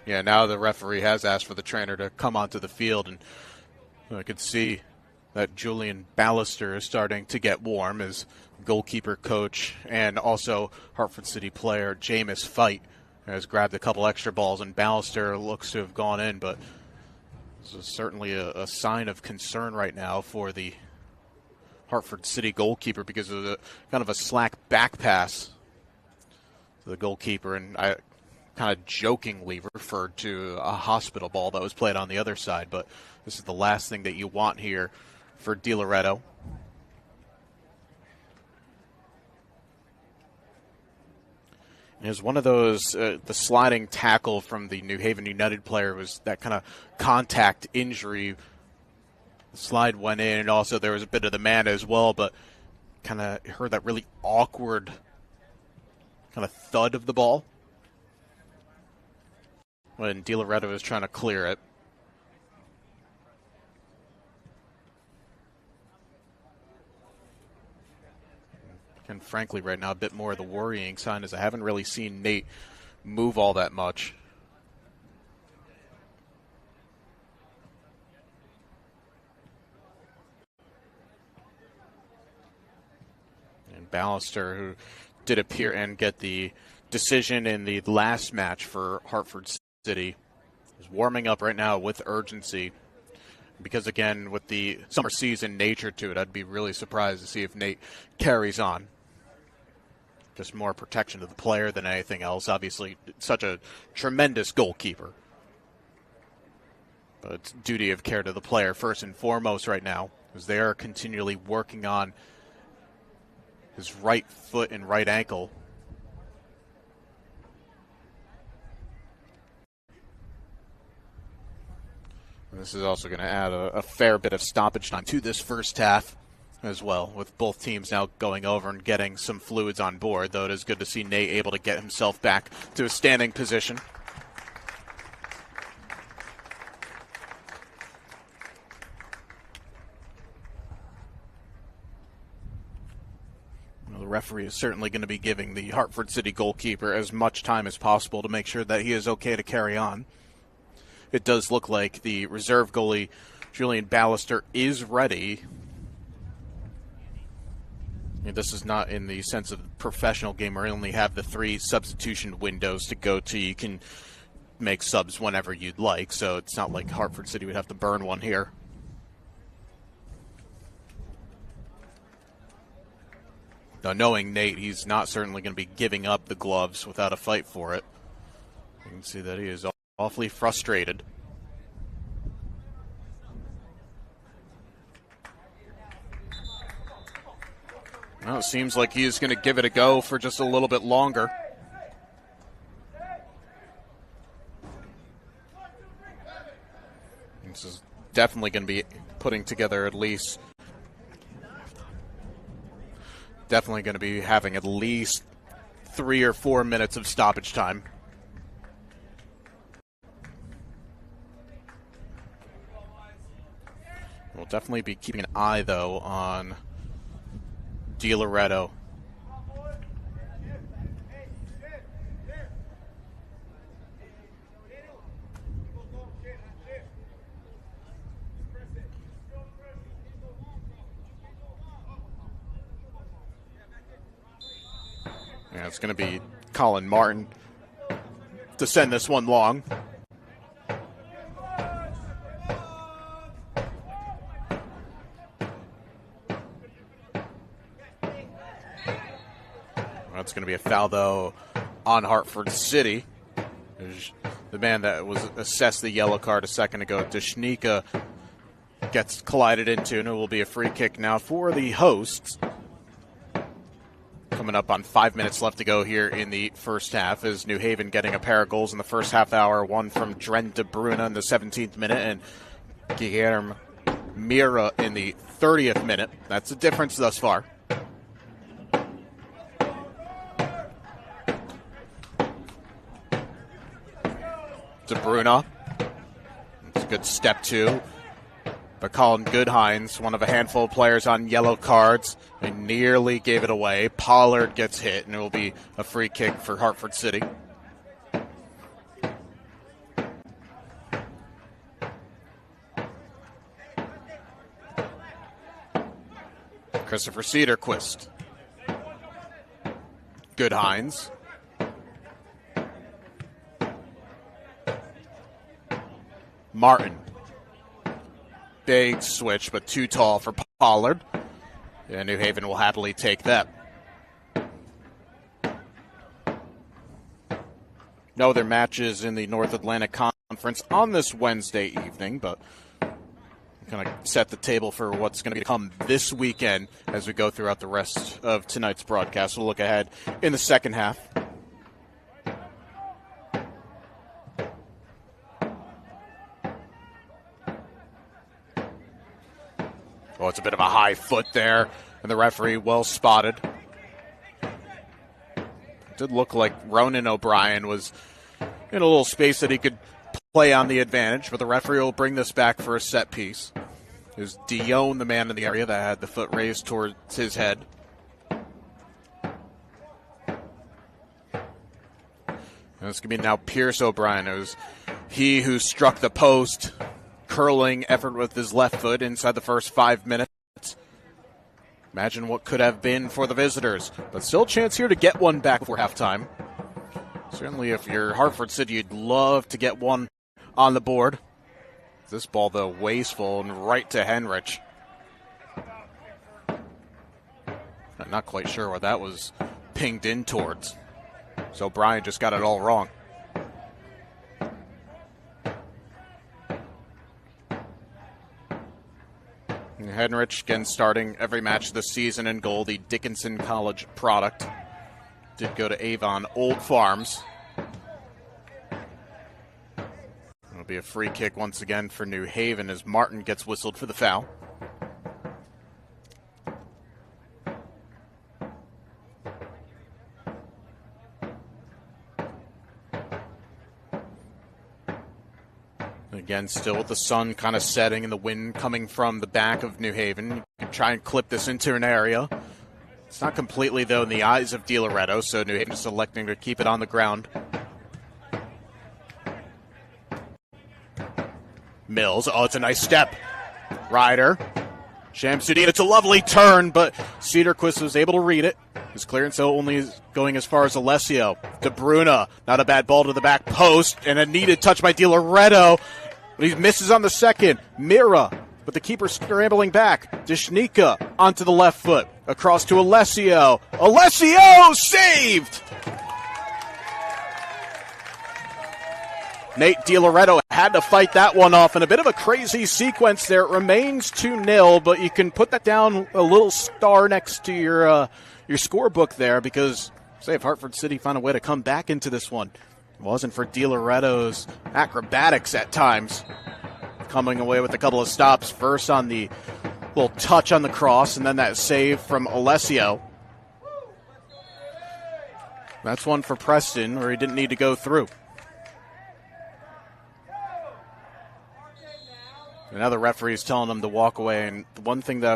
Yeah, now the referee has asked for the trainer to come onto the field, and I could see that Julian Ballister is starting to get warm as goalkeeper coach and also Hartford City player Jameis Fight has grabbed a couple extra balls, and Ballister looks to have gone in, but this is certainly a sign of concern right now for the Hartford City goalkeeper because of the kind of a slack back pass to the goalkeeper, and I kind of jokingly referred to a hospital ball that was played on the other side, but this is the last thing that you want here for DiLoretto. It was one of those, the sliding tackle from the New Haven United player was that kind of contact injury. The slide went in, and also there was a bit of the man as well, but kind of heard that really awkward kind of thud of the ball when DiLoretto was trying to clear it. And frankly, right now, a bit more of the worrying sign is I haven't really seen Nate move all that much. And Ballister, who did appear and get the decision in the last match for Hartford City, is warming up right now with urgency. Because, again, with the summer season nature to it, I'd be really surprised to see if Nate carries on. Just more protection to the player than anything else. Obviously, such a tremendous goalkeeper. But it's duty of care to the player first and foremost right now, because they are continually working on his right foot and right ankle. And this is also going to add a fair bit of stoppage time to this first half as well, with both teams now going over and getting some fluids on board, though it is good to see Nate able to get himself back to a standing position. Well, the referee is certainly going to be giving the Hartford City goalkeeper as much time as possible to make sure that he is okay to carry on. It does look like the reserve goalie, Julian Ballister, is ready. This is not in the sense of professional game where you only have the 3 substitution windows to go to. You can make subs whenever you'd like, so it's not like Hartford City would have to burn one here. Now, knowing Nate, he's not certainly going to be giving up the gloves without a fight for it. You can see that he is awfully frustrated. Well, it seems like he's going to give it a go for just a little bit longer. This is definitely going to be putting together definitely going to be having at least 3 or 4 minutes of stoppage time. We'll definitely be keeping an eye, though, on DiLoretto. Yeah, it's going to be Colin Martin to send this one long. It's going to be a foul, though, on Hartford City. The man that was assessed the yellow card a second ago, Deshnika, gets collided into, and it will be a free kick now for the hosts. Coming up on 5 minutes left to go here in the first half, is New Haven getting a pair of goals in the first half hour, one from Dren de Bruyne in the 17th minute and Guillermo Mira in the 30th minute. That's the difference thus far. De Bruyne. It's a good step two. But Colin Goodhines, one of a handful of players on yellow cards, they nearly gave it away. Pollard gets hit, and it will be a free kick for Hartford City. Christopher Cedarquist. Goodhines. Martin. Big switch, but too tall for Pollard. And New Haven will happily take that. No other matches in the North Atlantic Conference on this Wednesday evening, but kind of set the table for what's going to come this weekend as we go throughout the rest of tonight's broadcast. We'll look ahead in the second half. Oh, it's a bit of a high foot there, and the referee well spotted. It did look like Ronan O'Brien was in a little space that he could play on the advantage, but the referee will bring this back for a set piece. It was Dion, the man in the area, that had the foot raised towards his head. And it's going to be now Pierce O'Brien. It was he who struck the post, curling effort with his left foot inside the first 5 minutes. Imagine what could have been for the visitors. But still a chance here to get one back before halftime. Certainly if you're Hartford City, you'd love to get one on the board. This ball, though, wasteful and right to Henrich. I'm not quite sure what that was pinged in towards. So Brian just got it all wrong. And Henrich, again, starting every match this season in goal, the Dickinson College product. Did go to Avon Old Farms. It'll be a free kick once again for New Haven as Martin gets whistled for the foul. Again, still with the sun kind of setting and the wind coming from the back of New Haven. You can try and clip this into an area. It's not completely, though, in the eyes of Di Loretto, so New Haven is electing to keep it on the ground. Mills, oh, it's a nice step. Ryder, Shamsuddin, it's a lovely turn, but Cedarquist was able to read it. His clearance only is going as far as Alessio. De Bruyne, not a bad ball to the back post, and a needed touch by Di Loretto, but he misses on the second. Mira, but the keeper scrambling back. Dishnika onto the left foot, across to Alessio. Alessio saved! Nate Di Loretto had to fight that one off in a bit of a crazy sequence there. It remains 2-0, but you can put that down a little star next to your scorebook there because, say, if Hartford City found a way to come back into this one, it wasn't for Di Loretto's acrobatics at times. Coming away with a couple of stops, first on the little touch on the cross, and then that save from Alessio. That's one for Preston, where he didn't need to go through. And now the referee is telling him to walk away. And the one thing that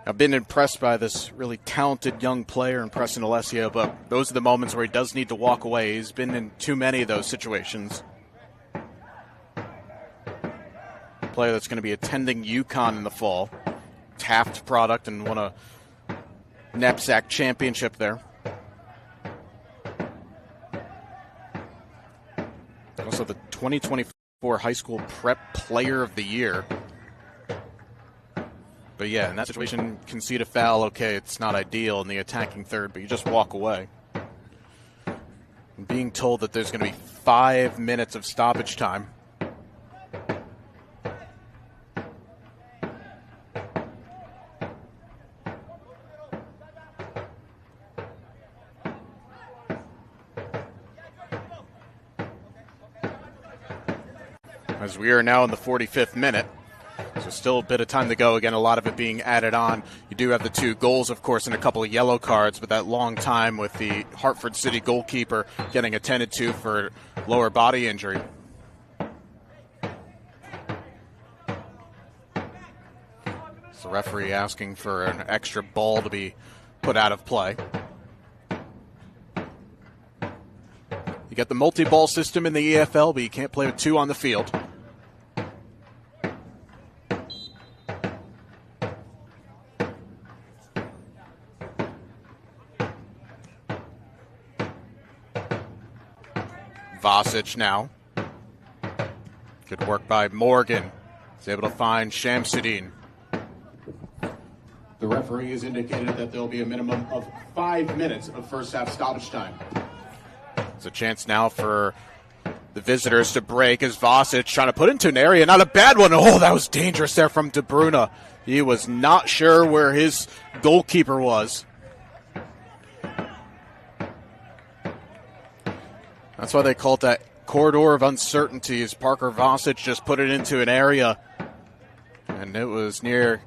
I've been impressed by this really talented young player in Preston Alessio, but those are the moments where he does need to walk away. He's been in too many of those situations. Player that's going to be attending UConn in the fall. Taft product and won a knapsack championship there. Also the 2024 High School Prep Player of the Year. But yeah, in that situation, concede a foul, okay, it's not ideal in the attacking third, but you just walk away. I'm being told that there's going to be 5 minutes of stoppage time. As we are now in the 45th minute. So still a bit of time to go. Again, a lot of it being added on. You do have the 2 goals, of course, and a couple of yellow cards, but that long time with the Hartford City goalkeeper getting attended to for lower body injury. So the referee asking for an extra ball to be put out of play. You got the multi-ball system in the EFL, but you can't play with 2 on the field. Vasic now. Good work by Morgan. He's able to find Shamsuddin. The referee has indicated that there'll be a minimum of 5 minutes of first half stoppage time. It's a chance now for the visitors to break as Vasic trying to put into an area. Not a bad one. Oh, that was dangerous there from De Bruyne. He was not sure where his goalkeeper was. That's why they call it that corridor of uncertainty, as Parker Vasic just put it into an area. And it was near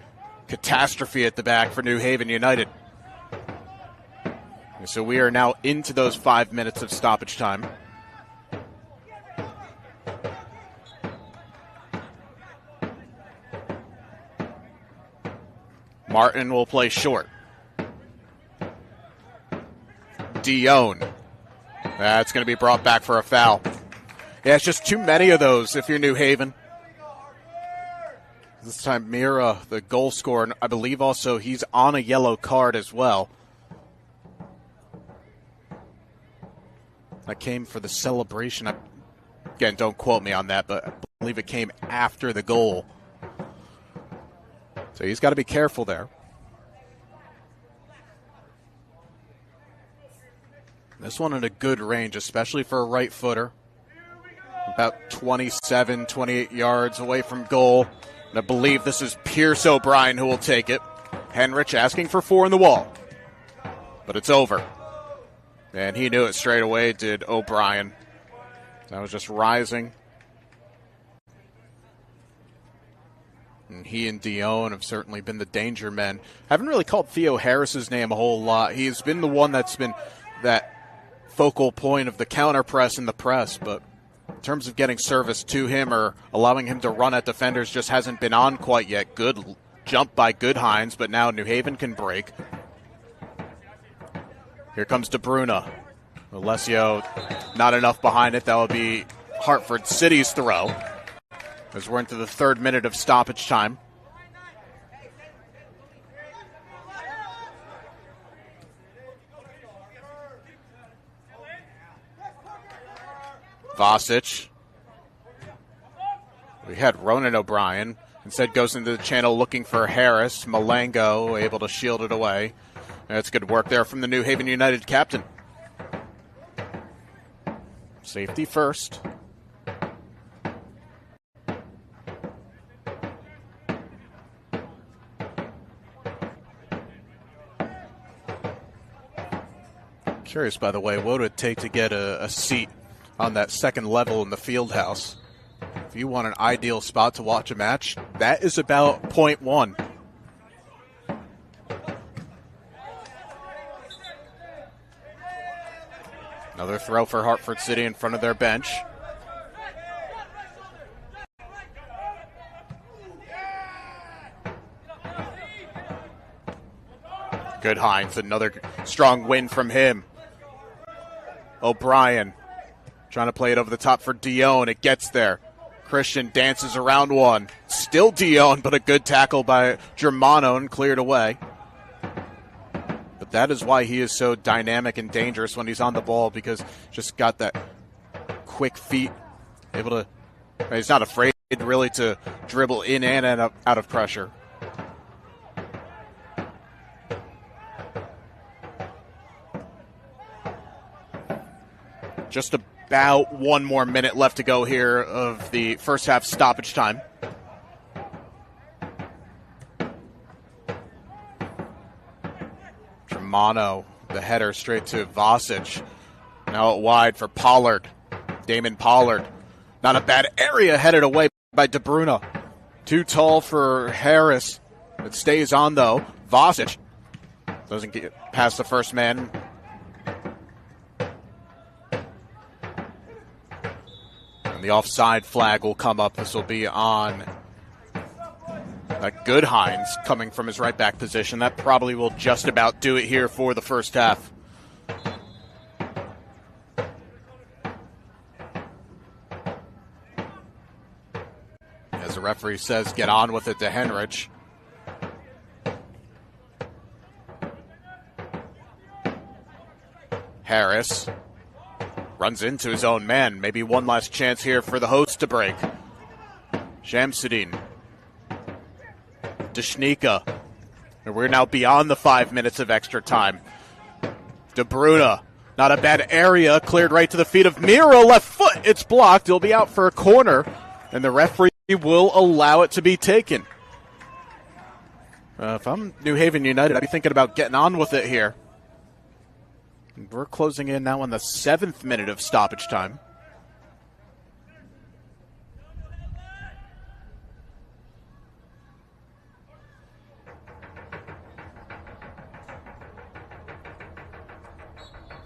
catastrophe at the back for New Haven United. So we are now into those 5 minutes of stoppage time. Martin will play short. Dion. That's going to be brought back for a foul. Yeah, it's just too many of those if you're New Haven. This time Mira, the goal scorer, and I believe also he's on a yellow card as well. That came for the celebration. Again, don't quote me on that, but I believe it came after the goal. So he's got to be careful there. This one in a good range, especially for a right footer. About 27, 28 yards away from goal. And I believe this is Pierce O'Brien who will take it. Henrich asking for 4 in the wall. But it's over. And he knew it straight away, did O'Brien. That was just rising. And he and Dion have certainly been the danger men. Haven't really called Theo Harris's name a whole lot. He's been the one that's been that focal point of the counter press and the press, but in terms of getting service to him or allowing him to run at defenders, just hasn't been on quite yet. Good jump by Goodhines, but now New Haven can break. Here comes De Bruyne. Alessio, not enough behind it. That will be Hartford City's throw, as we're into the 3rd minute of stoppage time. Vasic. We had Ronan O'Brien. Instead goes into the channel looking for Harris. Malango able to shield it away. That's good work there from the New Haven United captain. Safety first. Curious, by the way, what would it take to get a seat on that second level in the field house? If you want an ideal spot to watch a match, that is about .1. Another throw for Hartford City in front of their bench. Goodhines, another strong win from him. O'Brien trying to play it over the top for Dion. It gets there. Christian dances around one. Still Dion, but a good tackle by Germano and cleared away. But that is why he is so dynamic and dangerous when he's on the ball, because just got that quick feet. Able to, he's not afraid really to dribble in and out of pressure. Just about 1 more minute left to go here of the first half stoppage time. Germano, the header straight to Vasic. Now out wide for Pollard. Damon Pollard. Not a bad area headed away by De Bruyne. Too tall for Harris. It stays on though. Vasic doesn't get past the first man. And the offside flag will come up. This will be on Goodhines coming from his right back position. That probably will just about do it here for the first half. As the referee says, get on with it to Henrich. Harris runs into his own man. Maybe one last chance here for the hosts to break. Shamsuddin. Deshnika. And we're now beyond the 5 minutes of extra time. De Bruyne. Not a bad area. Cleared right to the feet of Mira. Left foot. It's blocked. He'll be out for a corner. And the referee will allow it to be taken. If I'm New Haven United, I'd be thinking about getting on with it here. We're closing in now on the 7th minute of stoppage time.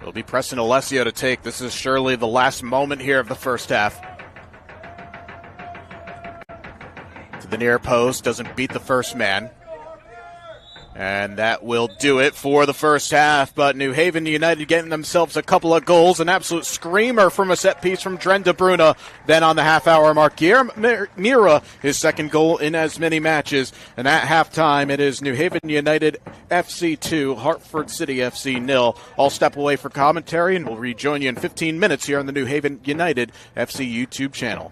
It'll be Preston Alessio to take. This is surely the last moment here of the first half. To the near post, doesn't beat the first man. And that will do it for the first half. But New Haven United getting themselves a couple of goals. An absolute screamer from a set piece from Dren De Bruyne. Then on the half-hour mark, Mira, his second goal in as many matches. And at halftime, it is New Haven United FC 2, Hartford City FC 0. I'll step away for commentary, and we'll rejoin you in 15 minutes here on the New Haven United FC YouTube channel.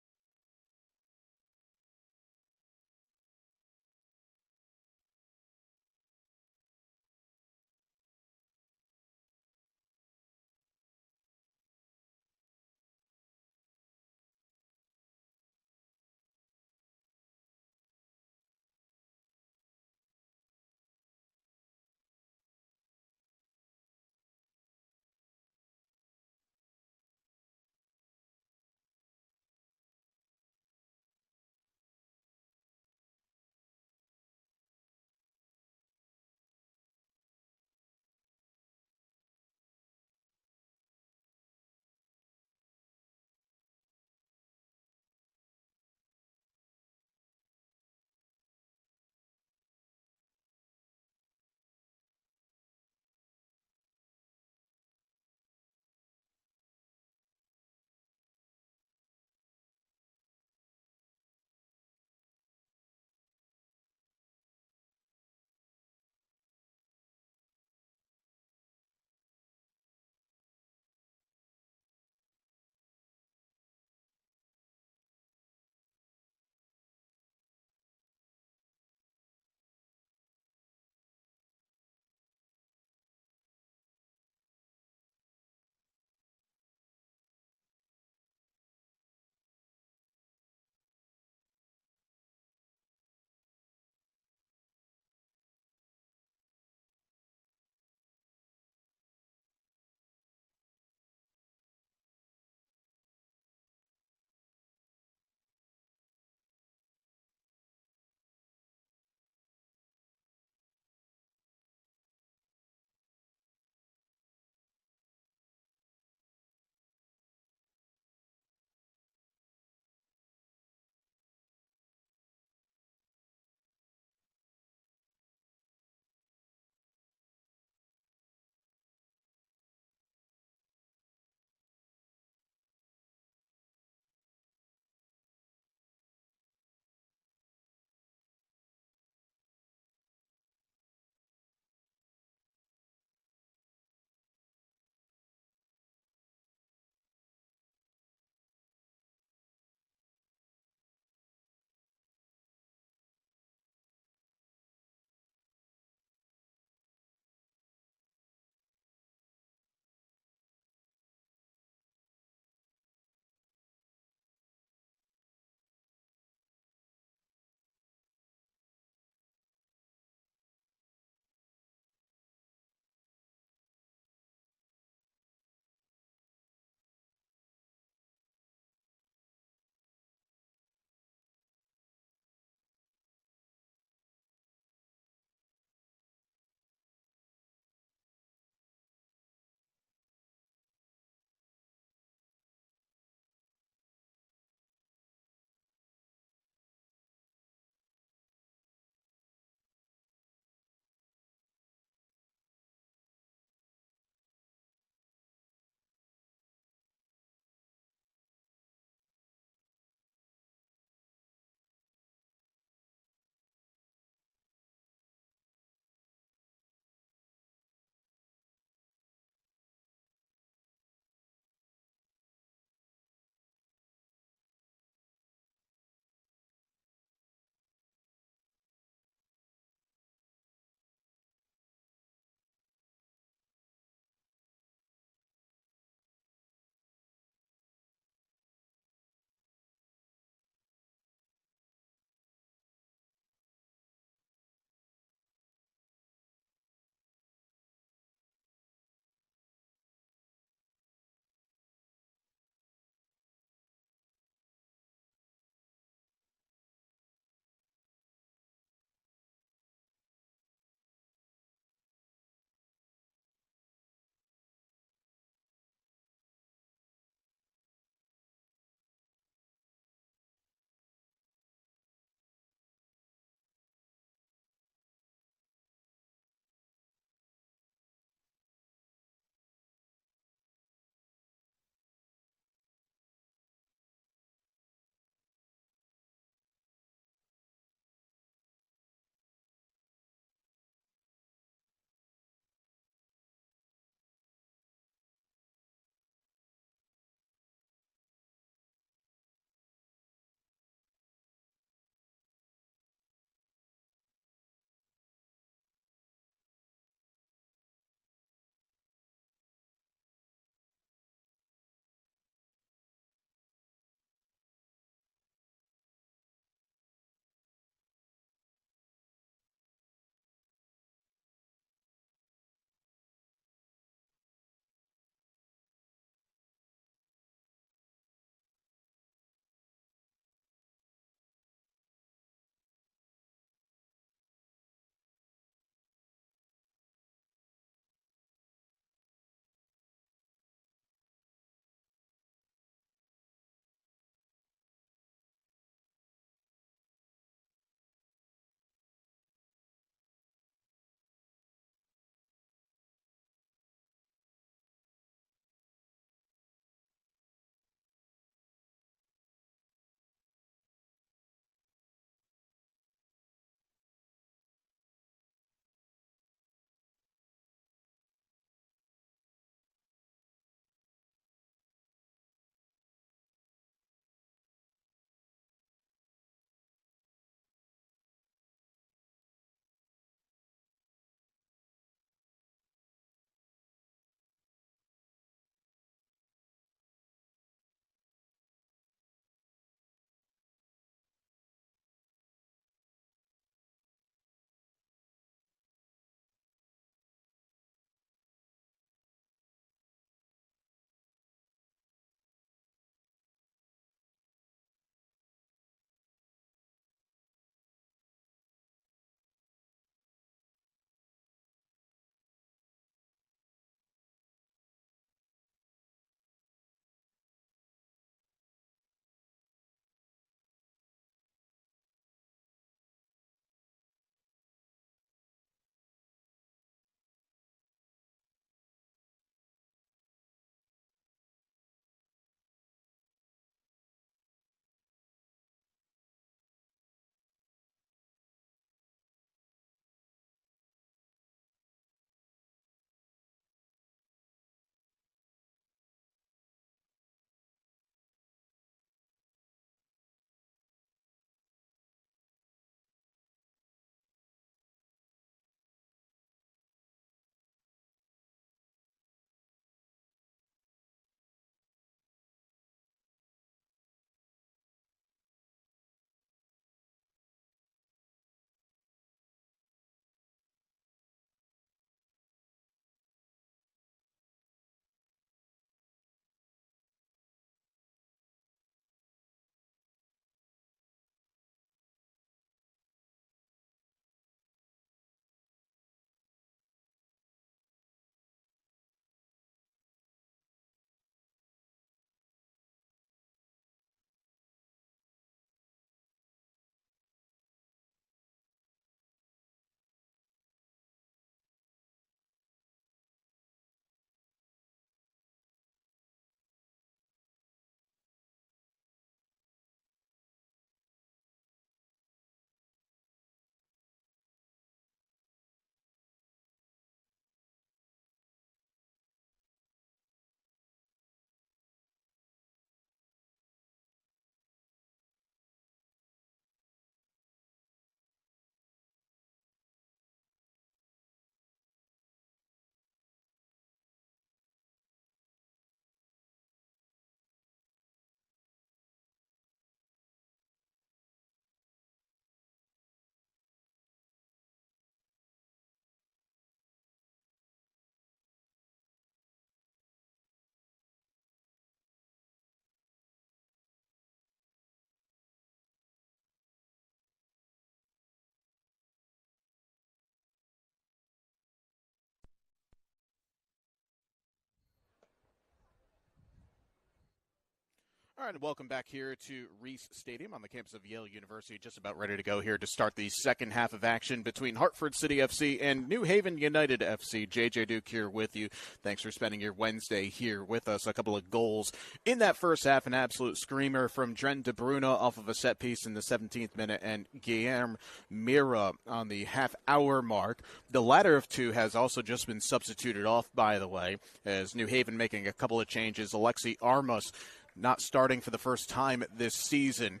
All right, and welcome back here to Reese Stadium on the campus of Yale University. Just about ready to go here to start the second half of action between Hartford City FC and New Haven United FC. JJ Duke here with you. Thanks for spending your Wednesday here with us. A couple of goals in that first half, an absolute screamer from Dren De Bruyne off of a set piece in the 17th minute, and Guillermo Mira on the half-hour mark. The latter of two has also just been substituted off, by the way, as New Haven making a couple of changes. Alexi Armas not starting for the first time this season.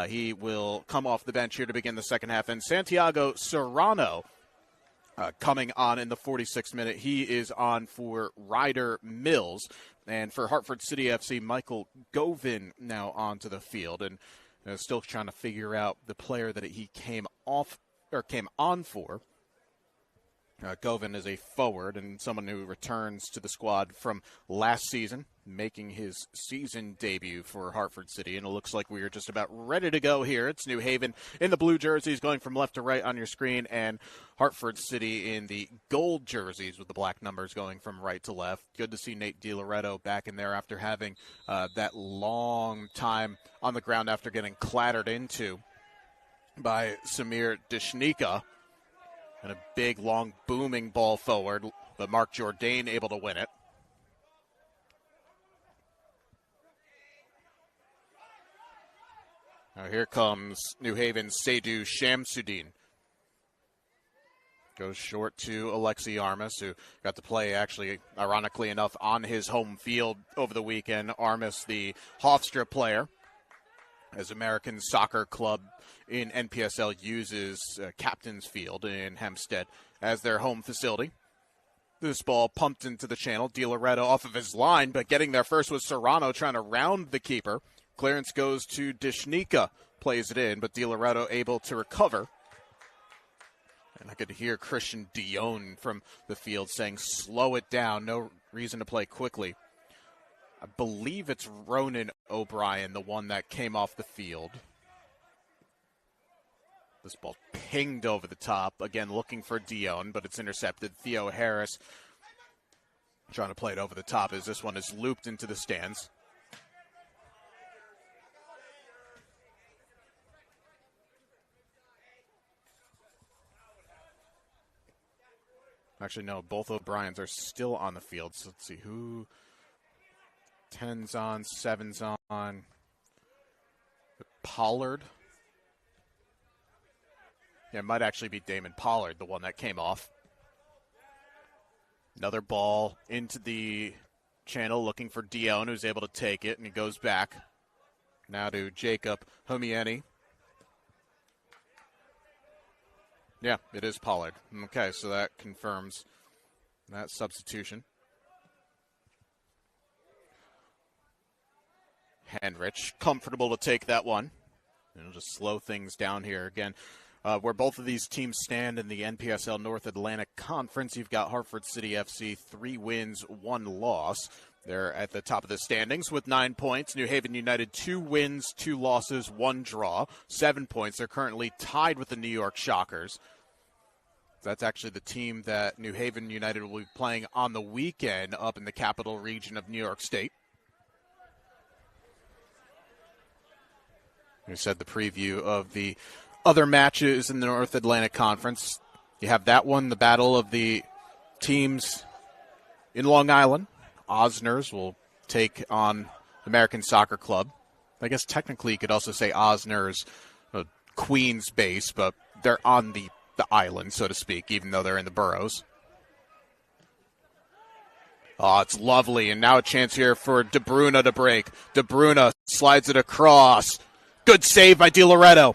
He will come off the bench here to begin the second half. And Santiago Serrano coming on in the 46th minute. He is on for Ryder Mills. And for Hartford City FC, Michael Govin now onto the field. And still trying to figure out the player that he came on for. Govin is a forward and someone who returns to the squad from last season, making his season debut for Hartford City. And it looks like we are just about ready to go here. It's New Haven in the blue jerseys going from left to right on your screen, and Hartford City in the gold jerseys with the black numbers going from right to left. Good to see Nate DiLoretto back in there after having that long time on the ground after getting clattered into by Samir Dishnika. And a big, long, booming ball forward, but Mark Jourdain able to win it. Now here comes New Haven's Seydou Shamsuddin. Goes short to Alexi Armas, who got to play, actually, ironically enough, on his home field over the weekend. Armas, the Hofstra player, as American Soccer Club in NPSL uses Captain's Field in Hempstead as their home facility. This ball pumped into the channel. DiLoretto off of his line, but getting there first was Serrano trying to round the keeper. Clearance goes to Dishnika, plays it in, but DiLoretto able to recover. And I could hear Christian Dion from the field saying, slow it down, no reason to play quickly. I believe it's Ronan O'Brien, the one that came off the field. This ball pinged over the top. Again, looking for Dion, but it's intercepted. Theo Harris trying to play it over the top as this one is looped into the stands. Actually, no, both O'Briens are still on the field. So let's see who... 10's on, 7's on. Pollard. Yeah, it might actually be Damon Pollard, the one that came off. Another ball into the channel looking for Dion, who's able to take it, and he goes back. Now to Jacob Homieni. Yeah, it is Pollard. Okay, so that confirms that substitution. Henrich, comfortable to take that one. It'll just slow things down here again. Where both of these teams stand in the NPSL North Atlantic Conference, you've got Hartford City FC, 3 wins, 1 loss. They're at the top of the standings with 9 points. New Haven United, 2 wins, 2 losses, 1 draw, 7 points. They're currently tied with the New York Shockers. That's actually the team that New Haven United will be playing on the weekend up in the capital region of New York State. We said the preview of the other matches in the North Atlantic Conference. You have that one, the battle of the teams in Long Island. Osners will take on American Soccer Club. I guess technically you could also say Osners, Queens base, but they're on the island, so to speak, even though they're in the boroughs. Oh, it's lovely, and now a chance here for De Bruyne to break. De Bruyne slides it across. Good save by DiLoretto.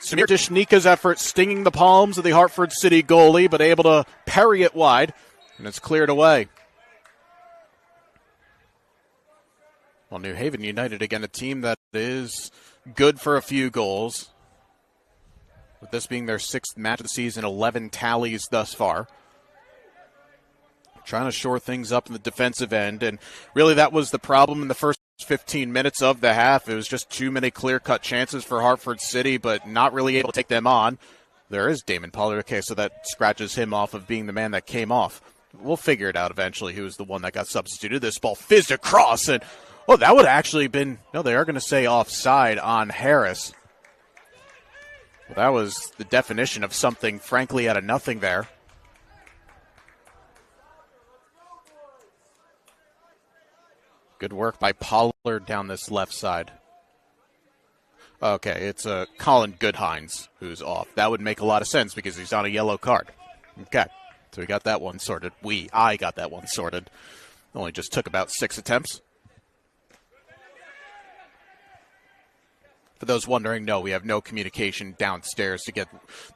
Samir Dishnika's effort stinging the palms of the Hartford City goalie, but able to parry it wide, and it's cleared away. Well, New Haven United, again, a team that is good for a few goals. With this being their 6th match of the season, 11 tallies thus far. Trying to shore things up in the defensive end, and really that was the problem in the first 15 minutes of the half. It was just too many clear-cut chances for Hartford City, but not really able to take them on. There is Damon Pollard. Okay, so that scratches him off of being the man that came off. We'll figure it out eventually who was the one that got substituted. This ball fizzed across, and Oh, that would have actually been, no, they are going to say offside on Harris. Well, that was the definition of something, frankly, out of nothing there. Good work by Pollard down this left side. Okay, it's Colin Goodhines who's off. That would make a lot of sense because he's on a yellow card. Okay, so we got that one sorted. I got that one sorted. Only just took about 6 attempts. For those wondering, no, we have no communication downstairs to get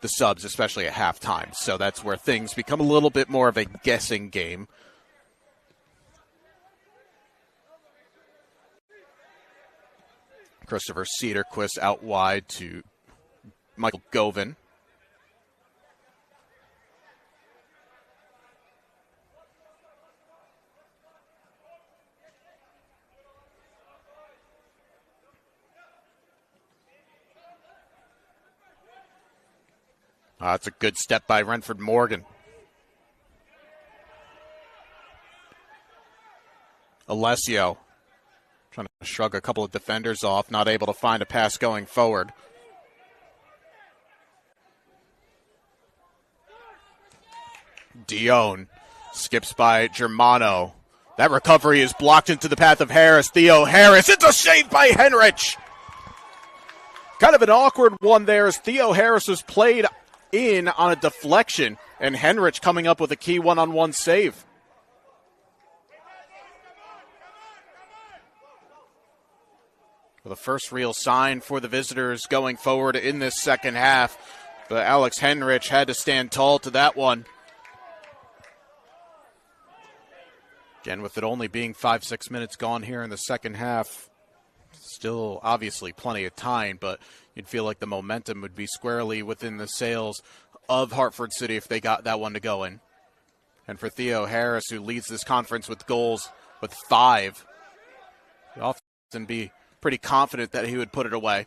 the subs, especially at halftime. So that's where things become a little bit more of a guessing game. Christopher Cedarquist out wide to Michael Govin. That's a good step by Renford Morgan. Alessio trying to shrug a couple of defenders off, not able to find a pass going forward. Dion skips by Germano. That recovery is blocked into the path of Harris. Theo Harris, it's a save by Henrich. Kind of an awkward one there as Theo Harris was played in on a deflection, and Henrich coming up with a key one-on-one save. Well, the first real sign for the visitors going forward in this second half, but Alex Henrich had to stand tall to that one. Again, with it only being 5-6 minutes gone here in the second half, still obviously plenty of time, but you'd feel like the momentum would be squarely within the sails of Hartford City if they got that one to go in. And for Theo Harris, who leads this conference with goals with 5, he'd often be pretty confident that he would put it away.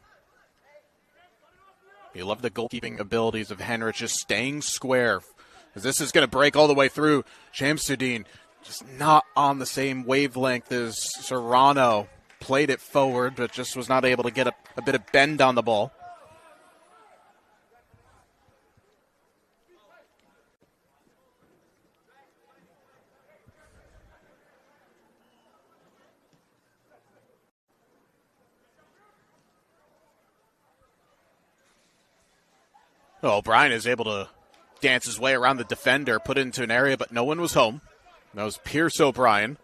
You love the goalkeeping abilities of Henrich, just staying square. As this is going to break all the way through. Shamsuddin just not on the same wavelength as Serrano. Played it forward, but just was not able to get a bit of bend on the ball. Oh, O'Brien is able to dance his way around the defender, put it into an area, but no one was home. That was Pierce O'Brien.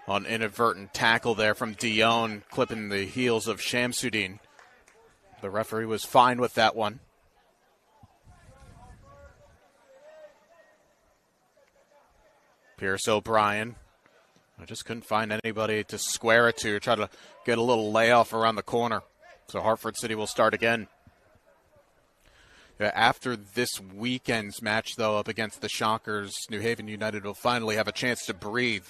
On inadvertent tackle there from Dion, clipping the heels of Shamsuddin. The referee was fine with that one. Pierce O'Brien. I just couldn't find anybody to square it to, try to get a little layoff around the corner. So Hartford City will start again. After this weekend's match, though, up against the Shockers, New Haven United will finally have a chance to breathe.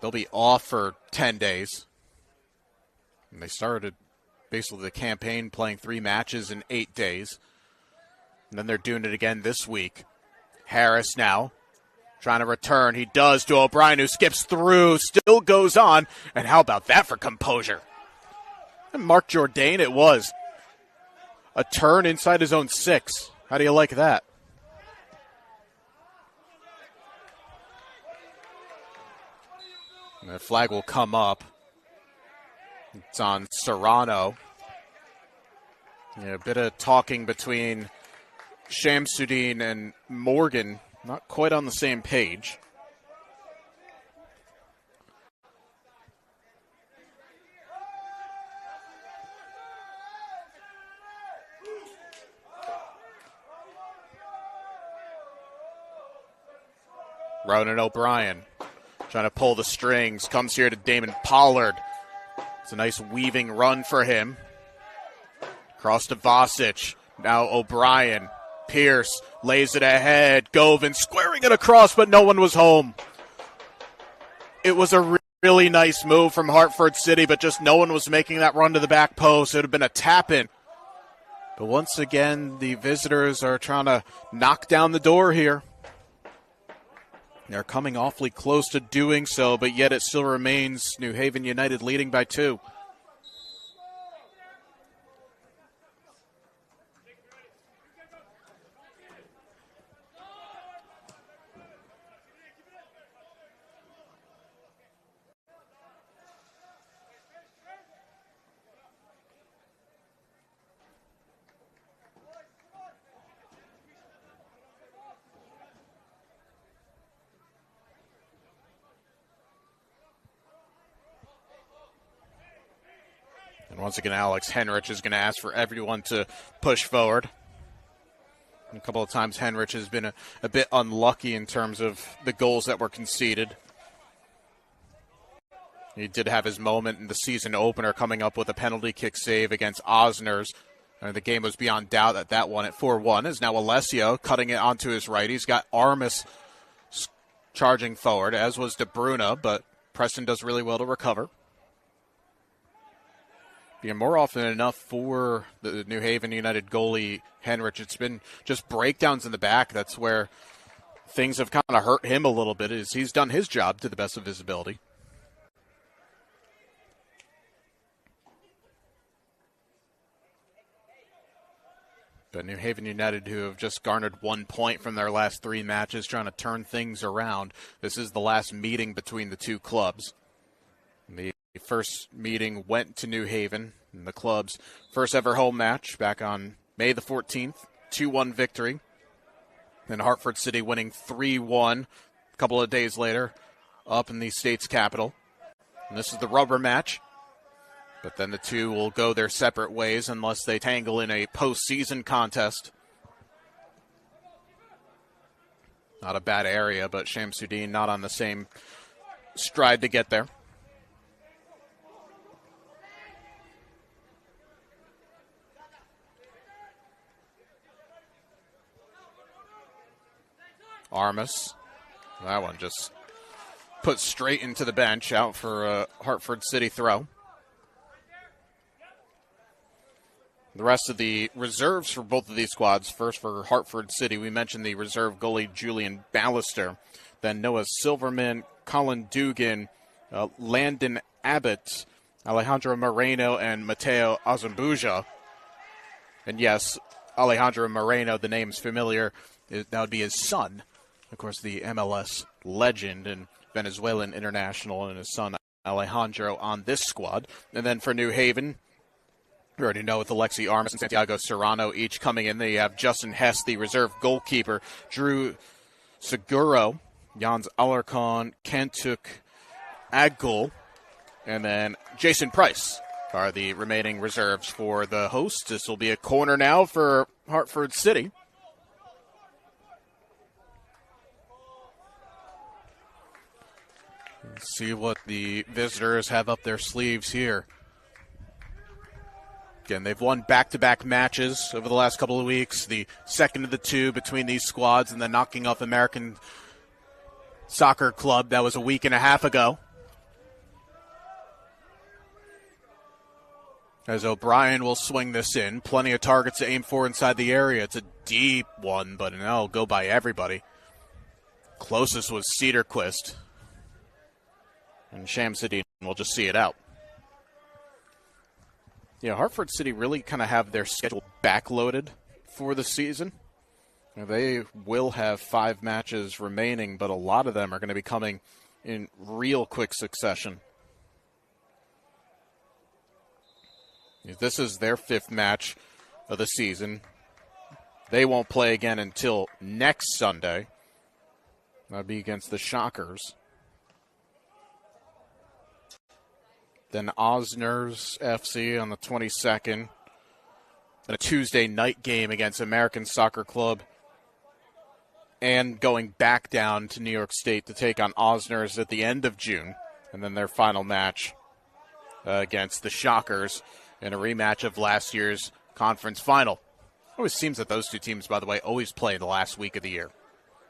They'll be off for 10 days. And they started basically the campaign playing 3 matches in 8 days. And then they're doing it again this week. Harris now trying to return. He does to O'Brien, who skips through, still goes on. And how about that for composure? And Mark Jourdain it was. A turn inside his own 6. How do you like that? And the flag will come up. It's on Serrano. A bit of talking between Shamsuddin and Morgan. Not quite on the same page. Ronan O'Brien trying to pull the strings. Comes here to Damon Pollard. It's a nice weaving run for him. Cross to Vasic. Now O'Brien. Pierce lays it ahead. Govin squaring it across, but no one was home. It was a really nice move from Hartford City, but just no one was making that run to the back post. It would have been a tap-in. But once again, the visitors are trying to knock down the door here. They're coming awfully close to doing so, but yet it still remains New Haven United leading by 2. And once again, Alex Henrich is going to ask for everyone to push forward. A couple of times Henrich has been a bit unlucky in terms of the goals that were conceded. He did have his moment in the season opener coming up with a penalty kick save against Osners. The game was beyond doubt at that one at 4-1. Is now Alessio cutting it onto his right. He's got Armas charging forward, as was De Bruyne, but Preston does really well to recover. More often than enough for the New Haven United goalie, Henrich, it's been just breakdowns in the back. That's where things have kind of hurt him a little bit, is he's done his job to the best of his ability. But New Haven United, who have just garnered 1 point from their last 3 matches, trying to turn things around. This is the last meeting between the two clubs. The first meeting went to New Haven in the club's first ever home match back on May the 14th, 2-1 victory. Then Hartford City winning 3-1 a couple of days later up in the state's capital. And this is the rubber match. But then the two will go their separate ways unless they tangle in a postseason contest. Not a bad area, but Shamsuddin not on the same stride to get there. Armas, that one just put straight into the bench, out for a Hartford City throw. The rest of the reserves for both of these squads. First for Hartford City, we mentioned the reserve goalie Julian Ballister. Then Noah Silverman, Colin Dugan, Landon Abbott, Alejandro Moreno, and Mateo Azambuja. And yes, Alejandro Moreno, the name's familiar. That would be his son. Of course, the MLS legend and Venezuelan international, and his son Alejandro on this squad. And then for New Haven, you already know with Alexi Armas and Santiago Serrano each coming in. They have Justin Hess, the reserve goalkeeper, Drew Seguro, Jans Alarcon, Kentuk Agul, and then Jason Price are the remaining reserves for the hosts. This will be a corner now for Hartford City. Let's see what the visitors have up their sleeves here. Again, they've won back-to-back matches over the last couple of weeks. The second of the two between these squads, and then knocking off American Soccer Club. That was a week and a half ago. As O'Brien will swing this in. Plenty of targets to aim for inside the area. It's a deep one, but it'll go by everybody. Closest was Cedarquist. And Shamsuddin will just see it out. Yeah, Hartford City really kind of have their schedule backloaded for the season. They will have 5 matches remaining, but a lot of them are going to be coming in real quick succession. This is their 5th match of the season. They won't play again until next Sunday. That'll be against the Shockers. Then Osners FC on the 22nd. Then a Tuesday night game against American Soccer Club. And going back down to New York State to take on Osners at the end of June. And then their final match against the Shockers in a rematch of last year's conference final. Always seems that those two teams, by the way, always play the last week of the year.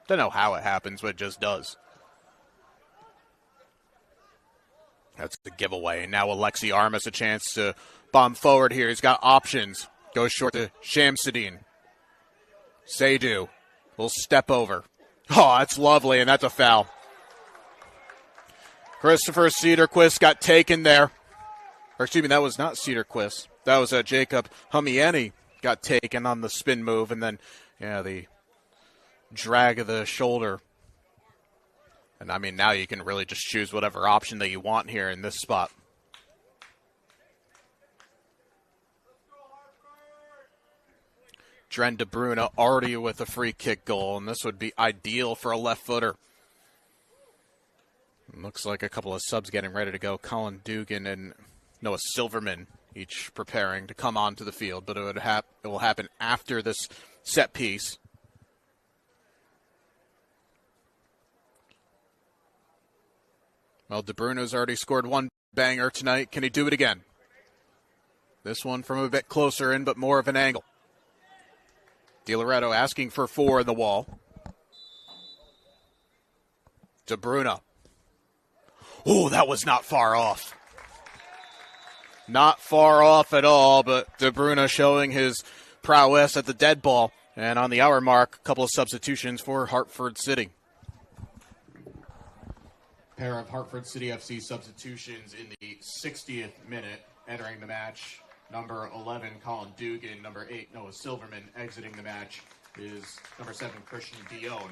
Don't know how it happens, but it just does. That's the giveaway. And now Alexi Armas a chance to bomb forward here. He's got options. Goes short to Shamsuddin. Seydu will step over. Oh, that's lovely, and that's a foul. Christopher Cedarquist got taken there. Or excuse me, that was not Cedarquist. That was Jacob Humieni got taken on the spin move, and then, the drag of the shoulder. And, I mean, now you can really just choose whatever option that you want here in this spot. Dren DeBruna already with a free kick goal, and this would be ideal for a left footer. Looks like a couple of subs getting ready to go. Colin Dugan and Noah Silverman each preparing to come onto the field, but it will happen after this set piece. Well, DeBruno's already scored one banger tonight. Can he do it again? This one from a bit closer in, but more of an angle. DiLoretto asking for 4 in the wall. DeBruna. Oh, that was not far off. Not far off at all, but DeBruna showing his prowess at the dead ball. And on the hour mark, a couple of substitutions for Hartford City. Pair of Hartford City FC substitutions in the 60th minute, entering the match. Number 11, Colin Dugan. Number 8, Noah Silverman. Exiting the match is number 7, Christian Dion.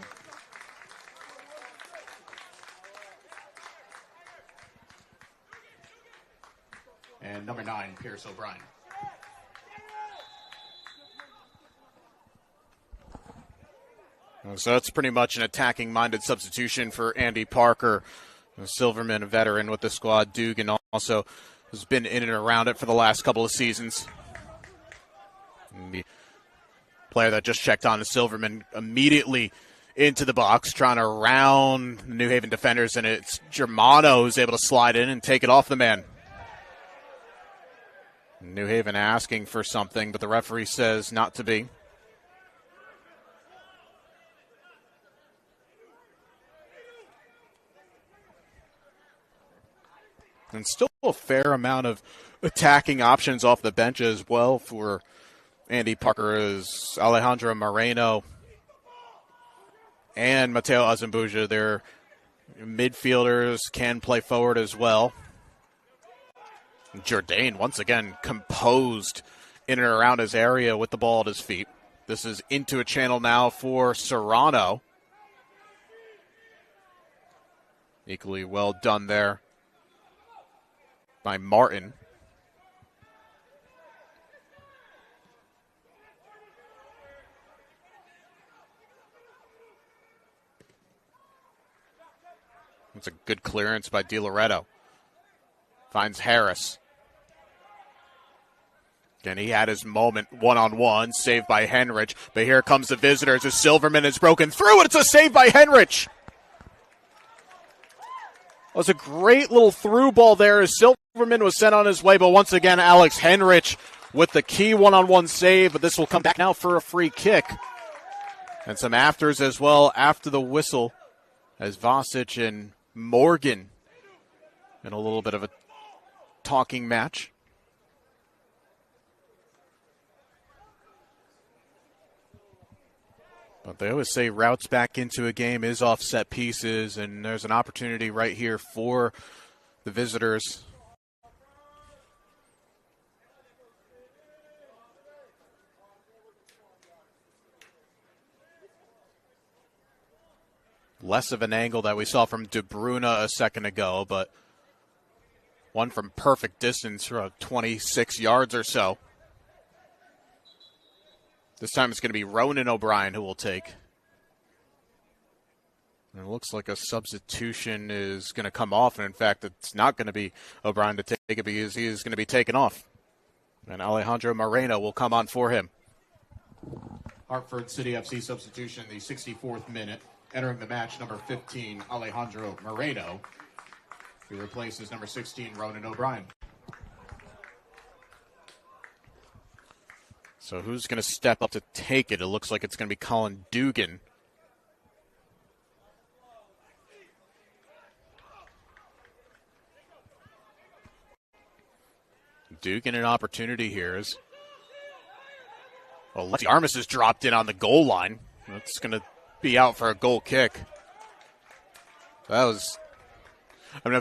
And number 9, Pierce O'Brien. So that's pretty much an attacking-minded substitution for Andy Parker. Silverman, a veteran with the squad. Dugan also has been in and around it for the last couple of seasons. And the player that just checked on is Silverman, immediately into the box, trying to round the New Haven defenders, and it's Germano who's able to slide in and take it off the man. New Haven asking for something, but the referee says not to be. And still a fair amount of attacking options off the bench as well for Andy Parker, as Alejandro Moreno and Mateo Azambuja. Their midfielders can play forward as well. Jourdain, once again, composed in and around his area with the ball at his feet. This is into a channel now for Serrano. Equally well done there by Martin. It's a good clearance by DiLoretto. Finds Harris. And he had his moment one-on-one, saved by Henrich. But here comes the visitors as Silverman is broken through, and it's a save by Henrich. It was a great little through ball there as Silverman was sent on his way. But once again, Alex Henrich with the key one-on-one save. But this will come back now for a free kick. And some afters as well after the whistle as Vasic and Morgan in a little bit of a talking match. But they always say routes back into a game is off set pieces, and there's an opportunity right here for the visitors. Less of an angle that we saw from DeBruna a second ago, but one from perfect distance, for 26 yards or so. This time it's going to be Ronan O'Brien who will take. And it looks like a substitution is going to come off, and in fact it's not going to be O'Brien to take it because he is going to be taken off. And Alejandro Moreno will come on for him. Hartford City FC substitution in the 64th minute. Entering the match, number 15, Alejandro Moreno. He replaces number 16, Ronan O'Brien. So who's going to step up to take it? It looks like it's going to be Colin Dugan. Dugan an opportunity here is... Well, Lexi Armis has dropped in on the goal line. That's going to be out for a goal kick. I've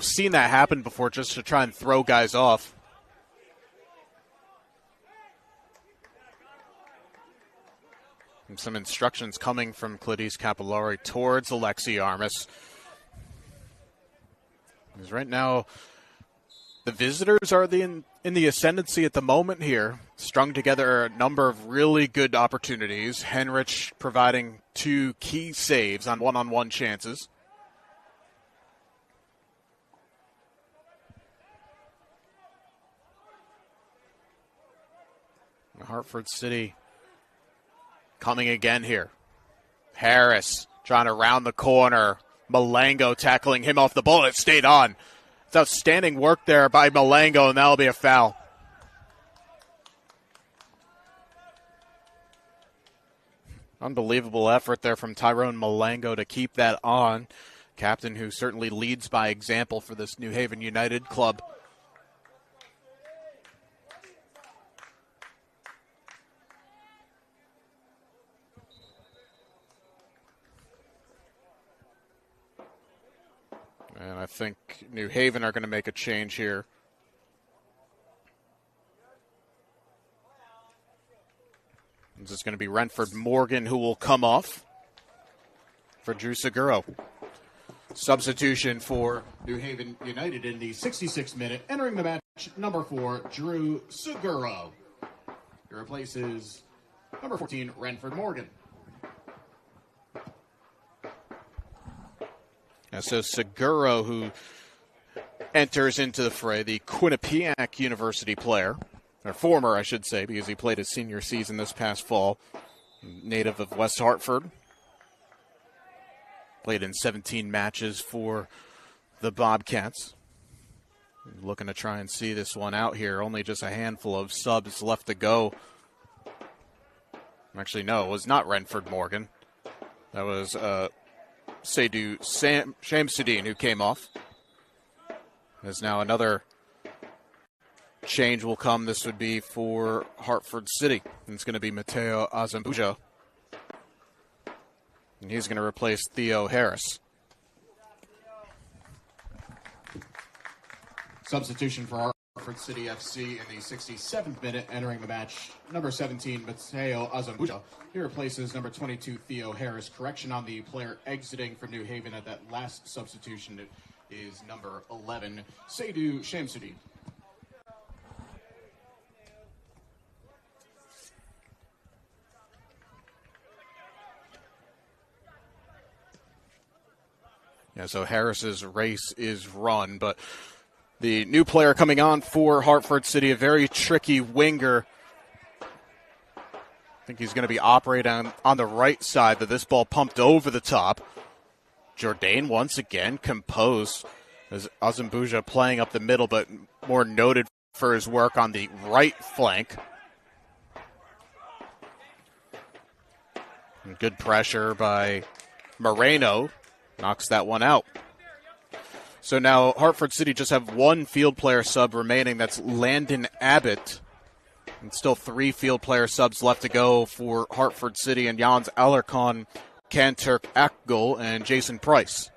seen that happen before just to try and throw guys off. And some instructions coming from Cladis Capillari towards Alexi Armas. Because right now, the visitors are in the ascendancy at the moment here. Strung together a number of really good opportunities. Henrich providing 2 key saves on one-on-one chances. Hartford City coming again here. Harris trying to round the corner. Malango tackling him off the ball. It stayed on. It's outstanding work there by Malango, and that'll be a foul. Unbelievable effort there from Tyrone Malango to keep that on. Captain who certainly leads by example for this New Haven United club. And I think New Haven are going to make a change here. This is going to be Renford Morgan who will come off for Drew Seguro. Substitution for New Haven United in the 66th minute. Entering the match, number 4, Drew Seguro. He replaces number 14, Renford Morgan. So Seguro, who enters into the fray, the Quinnipiac University player, or former, I should say, because he played his senior season this past fall, native of West Hartford. Played in 17 matches for the Bobcats. Looking to try and see this one out here. Only just a handful of subs left to go. Actually, no, it was not Renford Morgan. That was Seydou Shamsuddin who came off. There's now another change will come. This would be for Hartford City. And it's going to be Mateo Azambuja. And he's going to replace Theo Harris. Substitution for Hartford City FC in the 67th minute, entering the match, number 17, Mateo Azambuja. He replaces number 22, Theo Harris. Correction on the player exiting for New Haven at that last substitution is number 11, Seydou Shamsuddin. Yeah, so Harris's race is run, but the new player coming on for Hartford City, a very tricky winger. I think he's going to be operating on the right side, but this ball pumped over the top. Jourdain once again composed as Azambuja playing up the middle, but more noted for his work on the right flank. And good pressure by Moreno. Knocks that one out. So now Hartford City just have one field player sub remaining. That's Landon Abbott. And still 3 field player subs left to go for Hartford City, and Jans Alarcon, Kanturk Akgul, and Jason Price.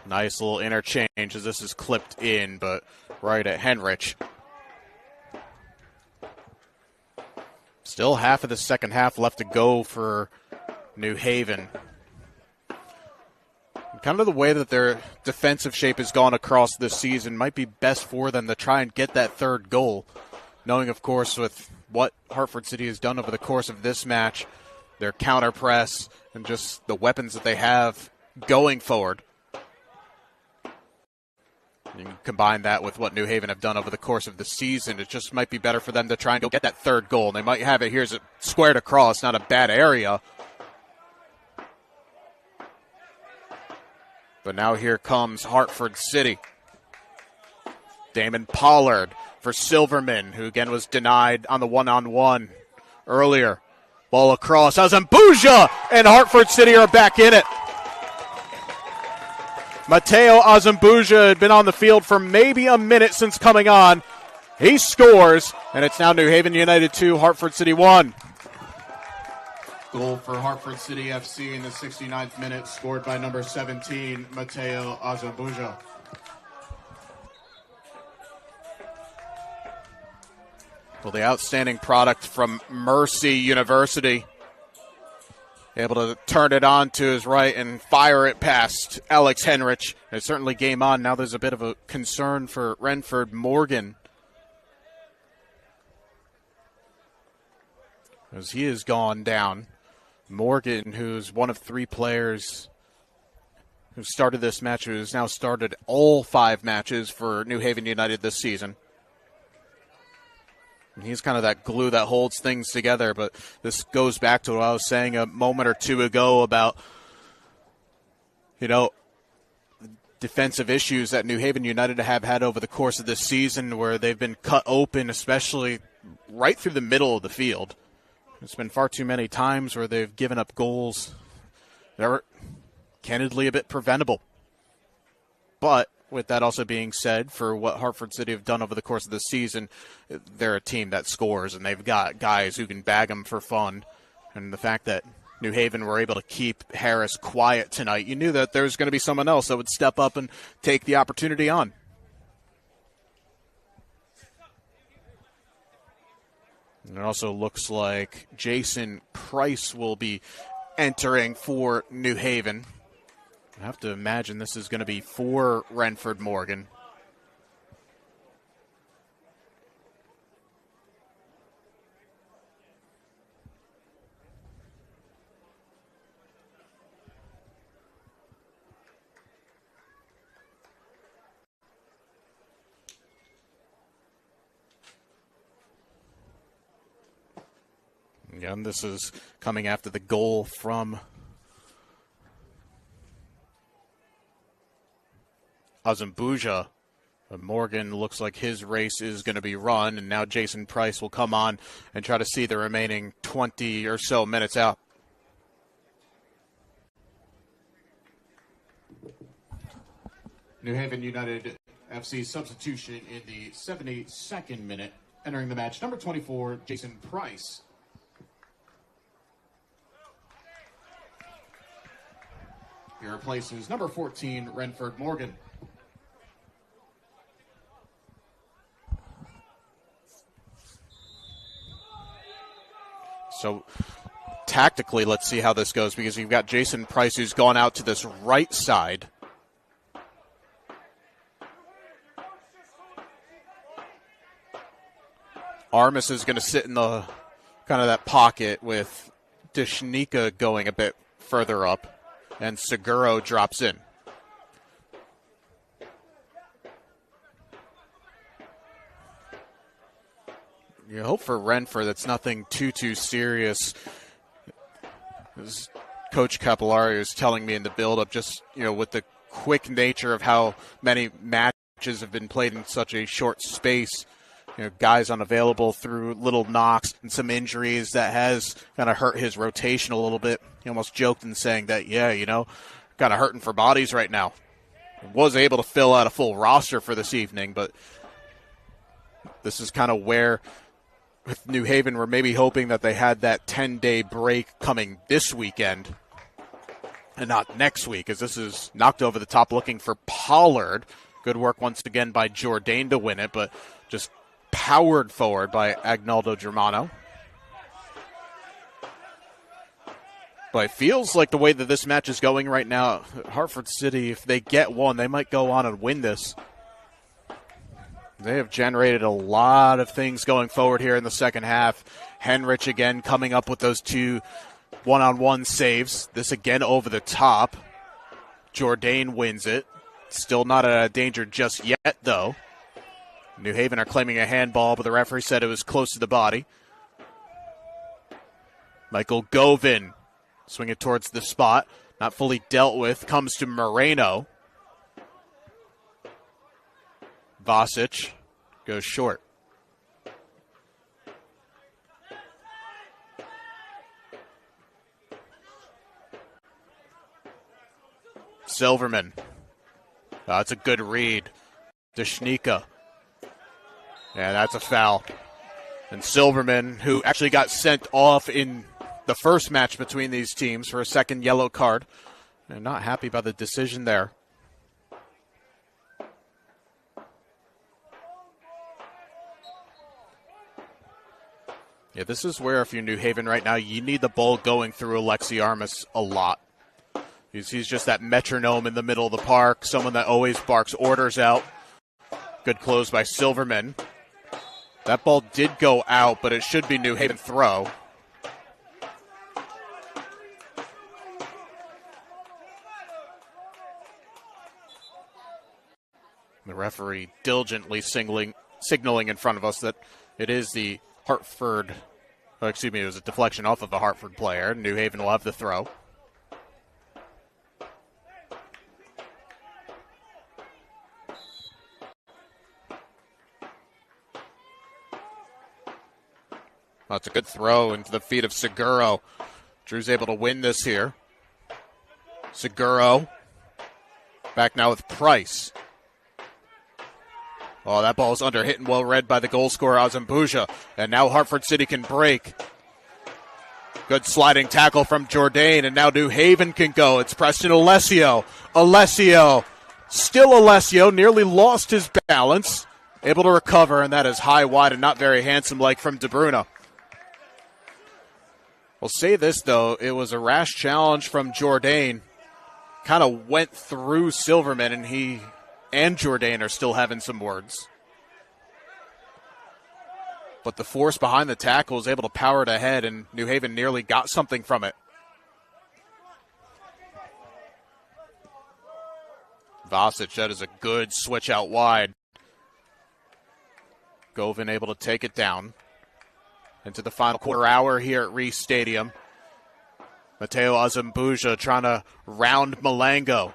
Nice little interchange as this is clipped in, but right at Henrich. Still half of the second half left to go for New Haven. Kind of the way that their defensive shape has gone across this season might be best for them to try and get that third goal. Knowing, of course, with what Hartford City has done over the course of this match, their counter press, and just the weapons that they have going forward. You can combine that with what New Haven have done over the course of the season. It just might be better for them to try and go get that third goal. And they might have it here as it squared across, not a bad area. But now here comes Hartford City. Damon Pollard for Silverman, who again was denied on the one-on-one earlier. Ball across. Azambuja and Hartford City are back in it. Mateo Azambuja had been on the field for maybe a minute since coming on. He scores, and it's now New Haven United 2, Hartford City 1. Goal for Hartford City FC in the 69th minute, scored by number 17, Mateo Azabuja. Well, the outstanding product from Mercy University. Able to turn it on to his right and fire it past Alex Henrich. It's certainly game on. Now there's a bit of a concern for Renford Morgan, as he has gone down. Morgan, who's one of three players who started this match, who has now started all 5 matches for New Haven United this season. He's kind of that glue that holds things together, but this goes back to what I was saying a moment or two ago about, defensive issues that New Haven United have had over the course of this season, where they've been cut open, especially right through the middle of the field. It's been far too many times where they've given up goals that were candidly a bit preventable. But with that also being said, for what Hartford City have done over the course of the season, they're a team that scores, and they've got guys who can bag them for fun. And the fact that New Haven were able to keep Harris quiet tonight, you knew that there was going to be someone else that would step up and take the opportunity on. And it also looks like Jason Price will be entering for New Haven. I have to imagine this is going to be for Renford Morgan. Again, this is coming after the goal from Azambuja. Morgan looks like his race is going to be run, and now Jason Price will come on and try to see the remaining 20 or so minutes out. New Haven United FC substitution in the 72nd minute. Entering the match, number 24, Jason Price. He replaces number 14, Renford Morgan. So tactically, let's see how this goes, because you've got Jason Price, who's gone out to this right side. Armis is going to sit in the kind of that pocket with Deshnika going a bit further up, and Seguro drops in. You hope for Renford that's nothing too serious. As Coach Capillari was telling me in the build-up, just, with the quick nature of how many matches have been played in such a short space, guys unavailable through little knocks and some injuries, that has kind of hurt his rotation a little bit. He almost joked in saying that, kind of hurting for bodies right now. He was able to fill out a full roster for this evening, but this is kind of where, with New Haven, we're maybe hoping that they had that 10-day break coming this weekend and not next week, as this is knocked over the top looking for Pollard. Good work once again by Jourdain to win it, but just powered forward by Agnaldo Germano. But it feels like the way that this match is going right now, Hartford City, if they get one, they might go on and win this. They have generated a lot of things going forward here in the second half. Henrich again coming up with those 2 one-on-one saves. This again over the top. Jourdain wins it. Still not out of danger just yet, though. New Haven are claiming a handball, but the referee said it was close to the body. Michael Govin swinging towards the spot. Not fully dealt with. Comes to Moreno. Vasic goes short. Silverman. That's a good read. Deshnika. Yeah, that's a foul. And Silverman, who actually got sent off in the first match between these teams for a second yellow card. And not happy about the decision there. Yeah, this is where if you're New Haven right now, you need the ball going through Alexi Armas a lot. He's just that metronome in the middle of the park, someone that always barks orders out. Good close by Silverman. That ball did go out, but it should be New Haven throw. The referee diligently signaling in front of us that it is the Hartford, it was a deflection off of a Hartford player. New Haven will have the throw. That's a good throw into the feet of Seguro. Drew's able to win this here. Seguro back now with Price. Oh, that ball is under hit and well read by the goal scorer, Azambuja. And now Hartford City can break. Good sliding tackle from Jourdain, and now New Haven can go. It's Preston Alessio. Still Alessio, nearly lost his balance. Able to recover, and that is high, wide, and not very handsome like from De Bruyne. We'll say this, though. It was a rash challenge from Jourdain. Kind of went through Silverman, and he and Jourdain are still having some words. But the force behind the tackle was able to power it ahead, and New Haven nearly got something from it. Vasic, that is a good switch out wide. Govan able to take it down. Into the final quarter hour here at Reese Stadium. Mateo Azambuja trying to round Malango.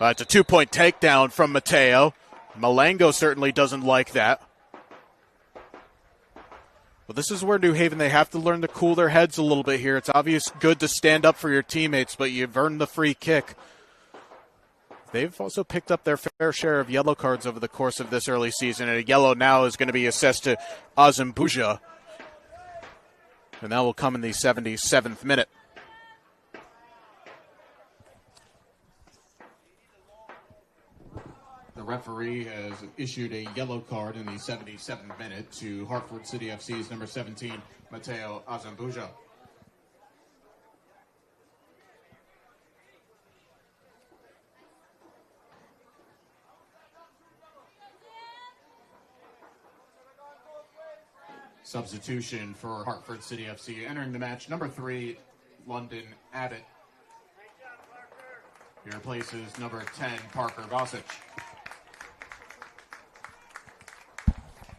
It's a 2-point takedown from Mateo. Malango certainly doesn't like that. But this is where New Haven, they have to learn to cool their heads a little bit here. It's obvious good to stand up for your teammates, but you've earned the free kick. They've also picked up their fair share of yellow cards over the course of this early season, and a yellow now is going to be assessed to Azambuja. And that will come in the 77th minute. The referee has issued a yellow card in the 77th minute to Hartford City FC's number 17, Mateo Azambuja. Substitution for Hartford City FC. Entering the match, number 3, London Abbott. He replaces number 10, Parker Vasic.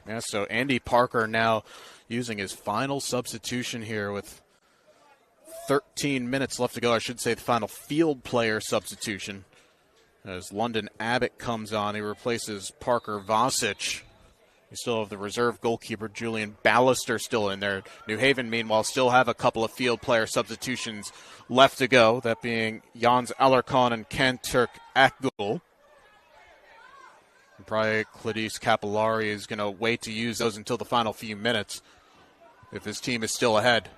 Yeah, so Andy Parker now using his final substitution here with 13 minutes left to go. I should say the final field player substitution. As London Abbott comes on, he replaces Parker Vasic. You still have the reserve goalkeeper, Julian Ballister, still in there. New Haven, meanwhile, still have a couple of field player substitutions left to go, that being Jans Alarcon and Kanturk Akgul. Probably Cladis Capillari is going to wait to use those until the final few minutes if his team is still ahead.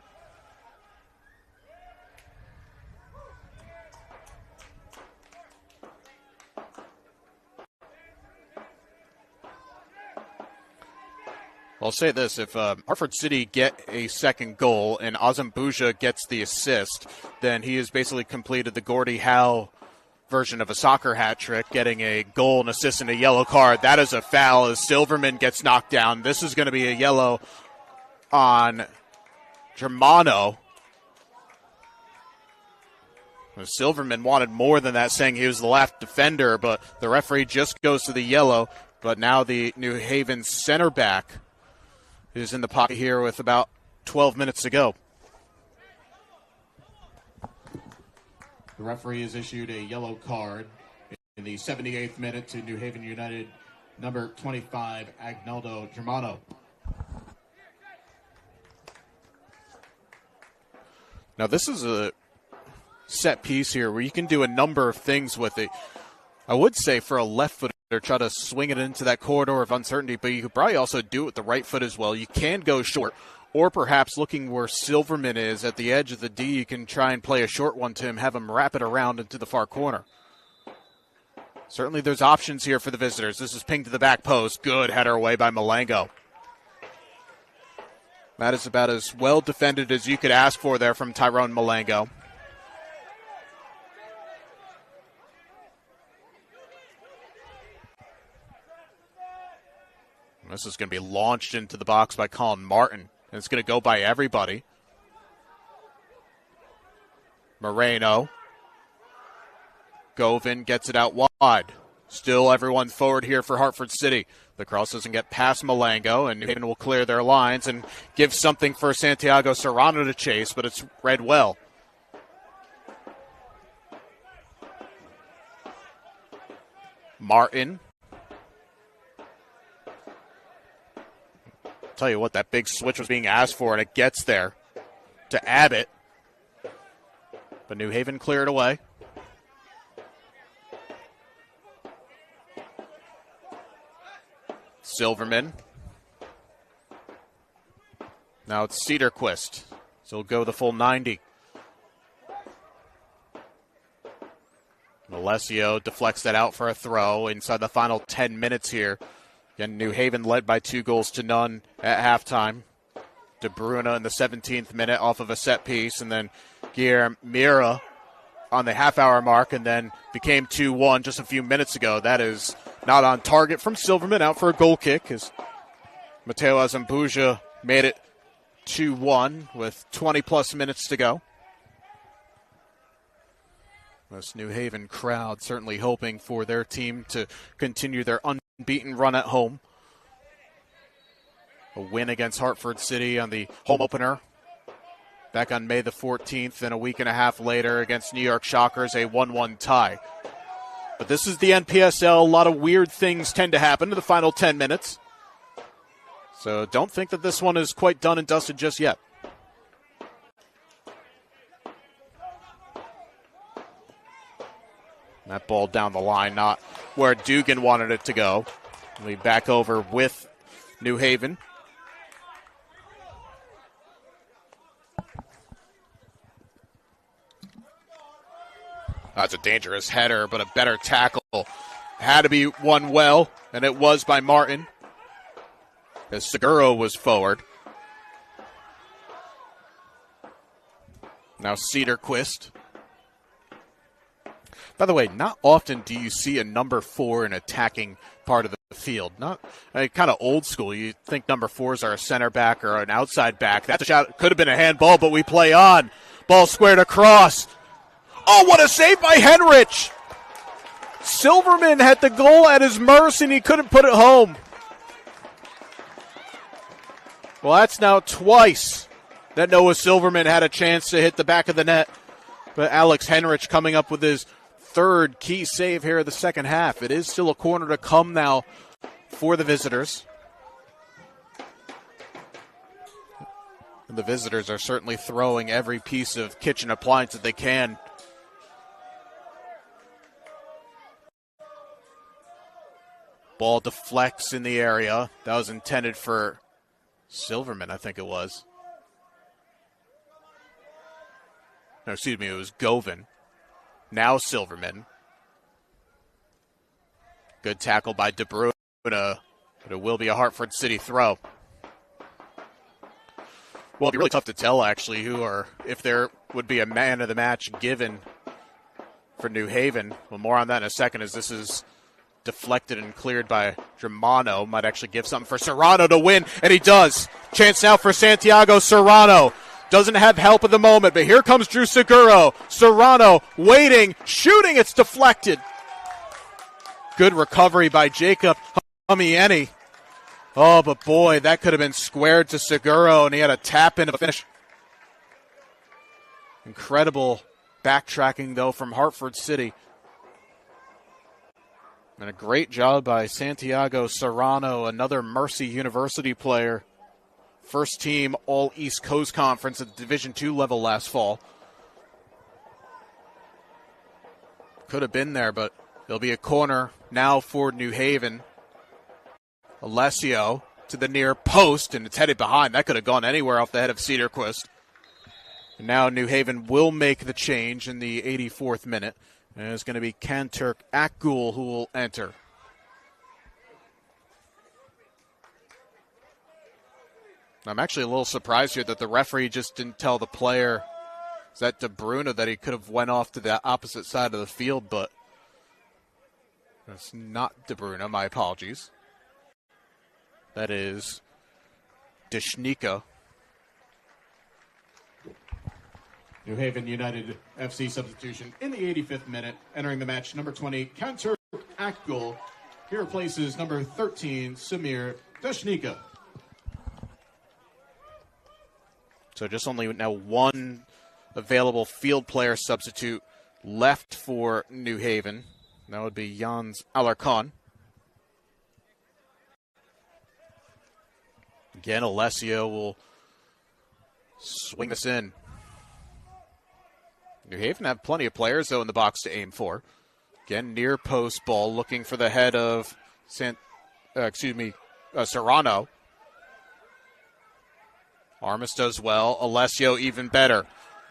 I'll say this, if Hartford City get a second goal and Azambuja gets the assist, then he has basically completed the Gordie Howe version of a soccer hat trick, getting a goal, an assist, and a yellow card. That is a foul as Silverman gets knocked down. This is going to be a yellow on Germano. Silverman wanted more than that, saying he was the left defender, but the referee just goes to the yellow. But now the New Haven center back is in the pocket here with about 12 minutes to go. The referee has issued a yellow card in the 78th minute to New Haven United, number 25, Agnaldo Germano. Now this is a set piece here where you can do a number of things with it. I would say for a left footer, try to swing it into that corridor of uncertainty, but you could probably also do it with the right foot as well. You can go short, or perhaps looking where Silverman is at the edge of the D. You can try and play a short one to him, have him wrap it around into the far corner. Certainly there's options here for the visitors. This is pinged to the back post. Good header away by Malengo. That is about as well defended as you could ask for there from Tyrone Malengo. This is going to be launched into the box by Colin Martin. And it's going to go by everybody. Moreno. Govin gets it out wide. Still everyone forward here for Hartford City. The cross doesn't get past Malengo, and New Haven will clear their lines and give something for Santiago Serrano to chase, but it's read well. Martin. Tell you what, that big switch was being asked for, and it gets there to Abbott. But New Haven cleared away. Silverman. Now it's Cedarquist. So he'll go the full 90. Alessio deflects that out for a throw inside the final 10 minutes here. Again, New Haven led by 2-0 at halftime. De Bruyne in the 17th minute off of a set piece, and then Guillermo Mira on the half-hour mark, and then became 2-1 just a few minutes ago. That is not on target from Silverman, out for a goal kick as Mateo Azambuja made it 2-1 with 20-plus minutes to go. This New Haven crowd certainly hoping for their team to continue their unbeaten run at home. A win against Hartford City on the home opener back on May the 14th, and a week and a half later against New York Shockers, a 1-1 tie. But this is the NPSL. A lot of weird things tend to happen in the final 10 minutes. So don't think that this one is quite done and dusted just yet. That ball down the line, not where Dugan wanted it to go. We back over with New Haven. That's a dangerous header, but a better tackle. Had to be won well, and it was by Martin, as Seguro was forward. Now Cedarquist. By the way, not often do you see a number 4 in attacking part of the field. Not kind of old school. You think number 4s are a center back or an outside back. That's a shot. Could have been a handball, but we play on. Ball squared across. Oh, what a save by Henrich! Silverman had the goal at his mercy, and he couldn't put it home. Well, that's now twice that Noah Silverman had a chance to hit the back of the net. But Alex Henrich coming up with his third key save here of the second half. It is still a corner to come now for the visitors. And the visitors are certainly throwing every piece of kitchen appliance that they can. Ball deflects in the area. That was intended for Silverman, I think it was. No, excuse me, it was Govin. Now Silverman. Good tackle by De Bruyne, but it will be a Hartford City throw. Well, it'd be really tough to tell, actually, if there would be a man of the match given for New Haven. Well, more on that in a second, as this is deflected and cleared by Germano. Might actually give something for Serrano to win, and he does. Chance now for Santiago Serrano. Doesn't have help at the moment, but here comes Drew Seguro. Serrano waiting, shooting, it's deflected. Good recovery by Jacob Humieni. Oh, but boy, that could have been squared to Seguro, and he had a tap into the finish. Incredible backtracking, though, from Hartford City. And a great job by Santiago Serrano, another Mercy University player. First team All East Coast Conference at the Division II level last fall. Could have been there, but it'll be a corner now for New Haven. Alessio to the near post, and it's headed behind. That could have gone anywhere off the head of Cedarquist. And now New Haven will make the change in the 84th minute. And it's going to be Kanturk Akgul who will enter. I'm actually a little surprised here that the referee just didn't tell the player, is that De Bruyne, that he could have went off to the opposite side of the field, but that's not De Bruyne. My apologies. That is Dishnika. New Haven United FC substitution in the 85th minute. Entering the match, number 20, Kanturk Akgul. He replaces number 13, Samir Dashnika. So just only now one available field player substitute left for New Haven. That would be Jans Alarcon. Again, Alessio will swing this in. New Haven have plenty of players, though, in the box to aim for. Again, near post ball, looking for the head of Serrano. Armas does well. Alessio even better.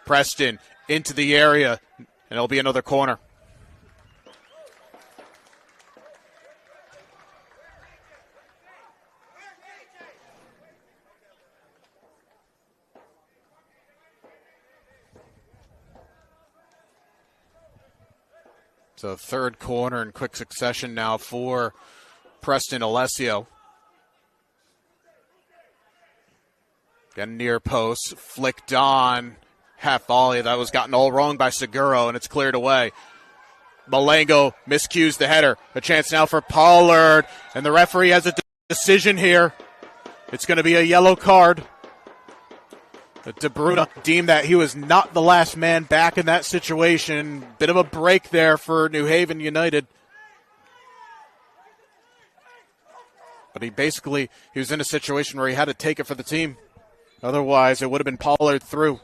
Preston into the area, and it'll be another corner. So third corner in quick succession now for Preston Alessio. Again, near post, flicked on, half volley. That was gotten all wrong by Seguro, and it's cleared away. Malengo miscues the header. A chance now for Pollard, and the referee has a decision here. It's going to be a yellow card. De Bruyne deemed that he was not the last man back in that situation. Bit of a break there for New Haven United. But he was in a situation where he had to take it for the team. Otherwise, it would have been Pollard through.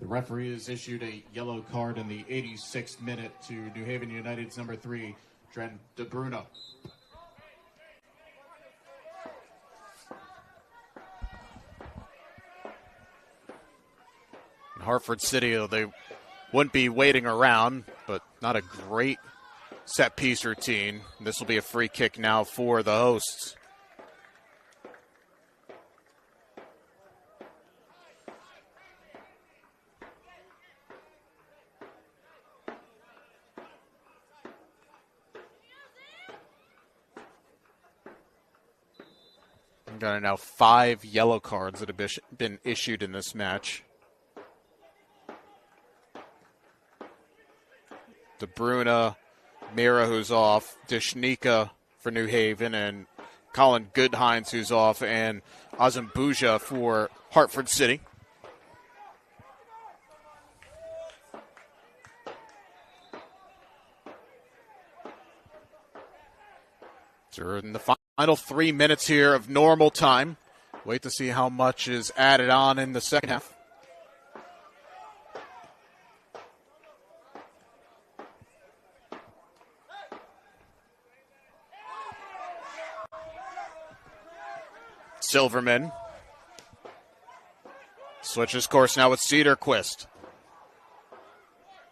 The referee has issued a yellow card in the 86th minute to New Haven United's number 3, Dren De Bruyne. Hartford City, they wouldn't be waiting around, but not a great set-piece routine. This will be a free kick now for the hosts. We've got now 5 yellow cards that have been issued in this match. De Bruyne, Mira, who's off, Dishnika for New Haven, and Colin Goodhines, who's off, and Azambuja for Hartford City. So we're in the final 3 minutes here of normal time. Wait to see how much is added on in the second half. Silverman switches course now with Cedarquist.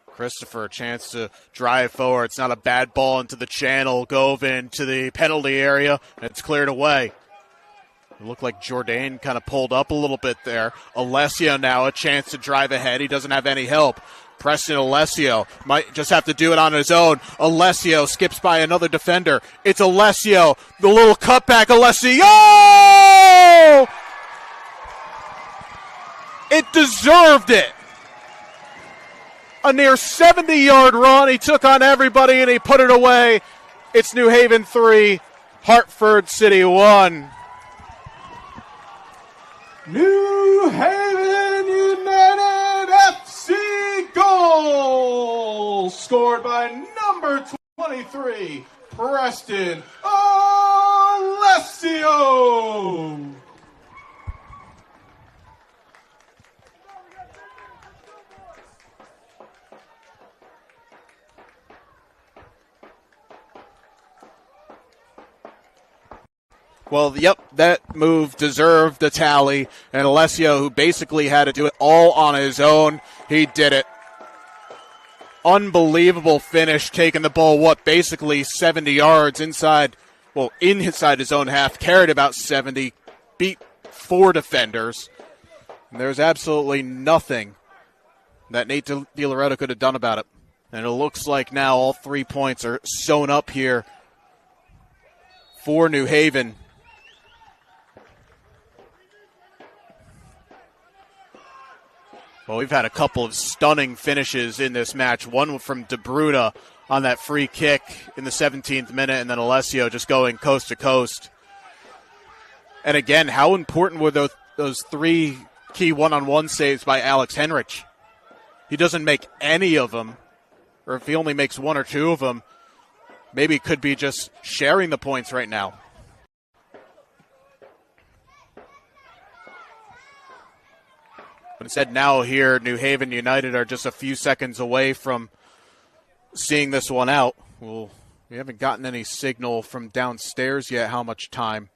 Christopher, a chance to drive forward. It's not a bad ball into the channel. Govin to the penalty area, and it's cleared away. It looked like Jourdain kind of pulled up a little bit there. Alessio now a chance to drive ahead. He doesn't have any help. Preston Alessio might just have to do it on his own. Alessio skips by another defender. It's Alessio. The little cutback. Alessio! It deserved it. A near 70-yard run. He took on everybody and he put it away. It's New Haven 3, Hartford City 1. New Haven United FC goal scored by number 23, Preston Alessio. Well, yep, that move deserved a tally, and Alessio, who basically had to do it all on his own, he did it. Unbelievable finish, taking the ball, basically 70 yards inside his own half, carried about 70, beat 4 defenders. And there's absolutely nothing that Nate DiLoretto could have done about it. And it looks like now all 3 points are sewn up here for New Haven. Well, we've had a couple of stunning finishes in this match. One from DeBruna on that free kick in the 17th minute, and then Alessio just going coast to coast. And again, how important were those 3 key one-on-one saves by Alex Henrich? He doesn't make any of them, or if he only makes 1 or 2 of them, maybe it could be just sharing the points right now. But instead now here, New Haven United are just a few seconds away from seeing this one out. Well, we haven't gotten any signal from downstairs yet how much time.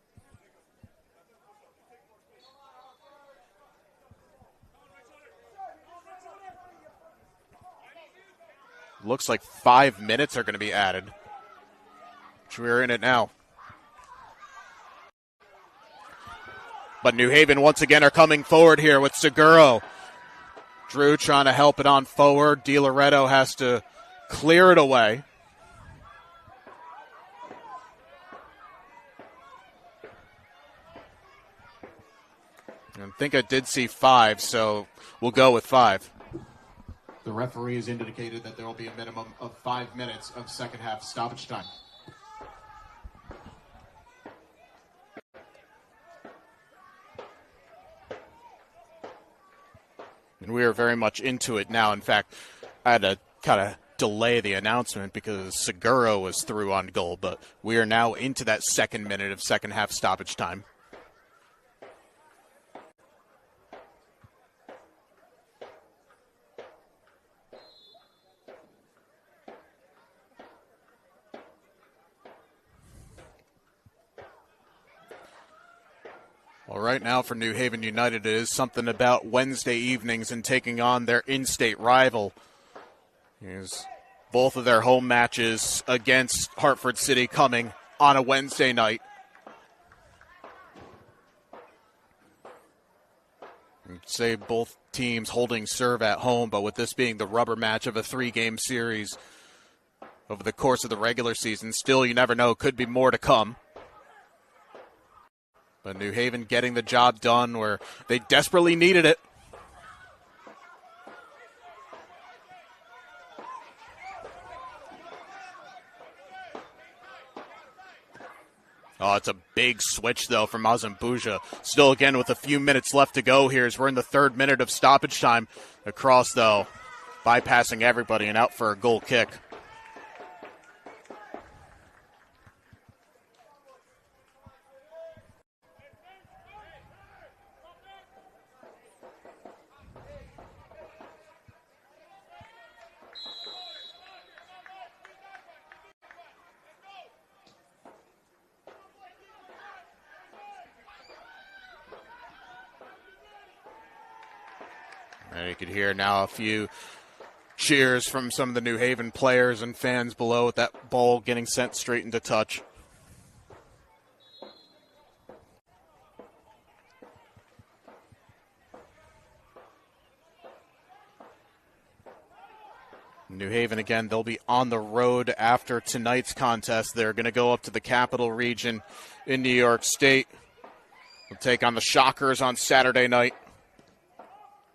Looks like 5 minutes are going to be added, which we're in it now. But New Haven once again are coming forward here with Seguro. Drew trying to help it on forward. DiLoretto has to clear it away. I think I did see 5, so we'll go with 5. The referee has indicated that there will be a minimum of 5 minutes of second half stoppage time. And we are very much into it now. In fact, I had to kind of delay the announcement because Seguro was through on goal, but we are now into that 2nd minute of second half stoppage time. Well, right now for New Haven United, it is something about Wednesday evenings and taking on their in-state rival. Here's both of their home matches against Hartford City coming on a Wednesday night. I'd say both teams holding serve at home, but with this being the rubber match of a 3-game series over the course of the regular season, still you never know, could be more to come. But New Haven getting the job done where they desperately needed it. Oh, it's a big switch, though, from Azambuja. Still, again, with a few minutes left to go here as we're in the 3rd minute of stoppage time. Across, though, bypassing everybody and out for a goal kick. And you could hear now a few cheers from some of the New Haven players and fans below with that ball getting sent straight into touch. New Haven, again, they'll be on the road after tonight's contest. They're going to go up to the Capital Region in New York State. They'll take on the Shockers on Saturday night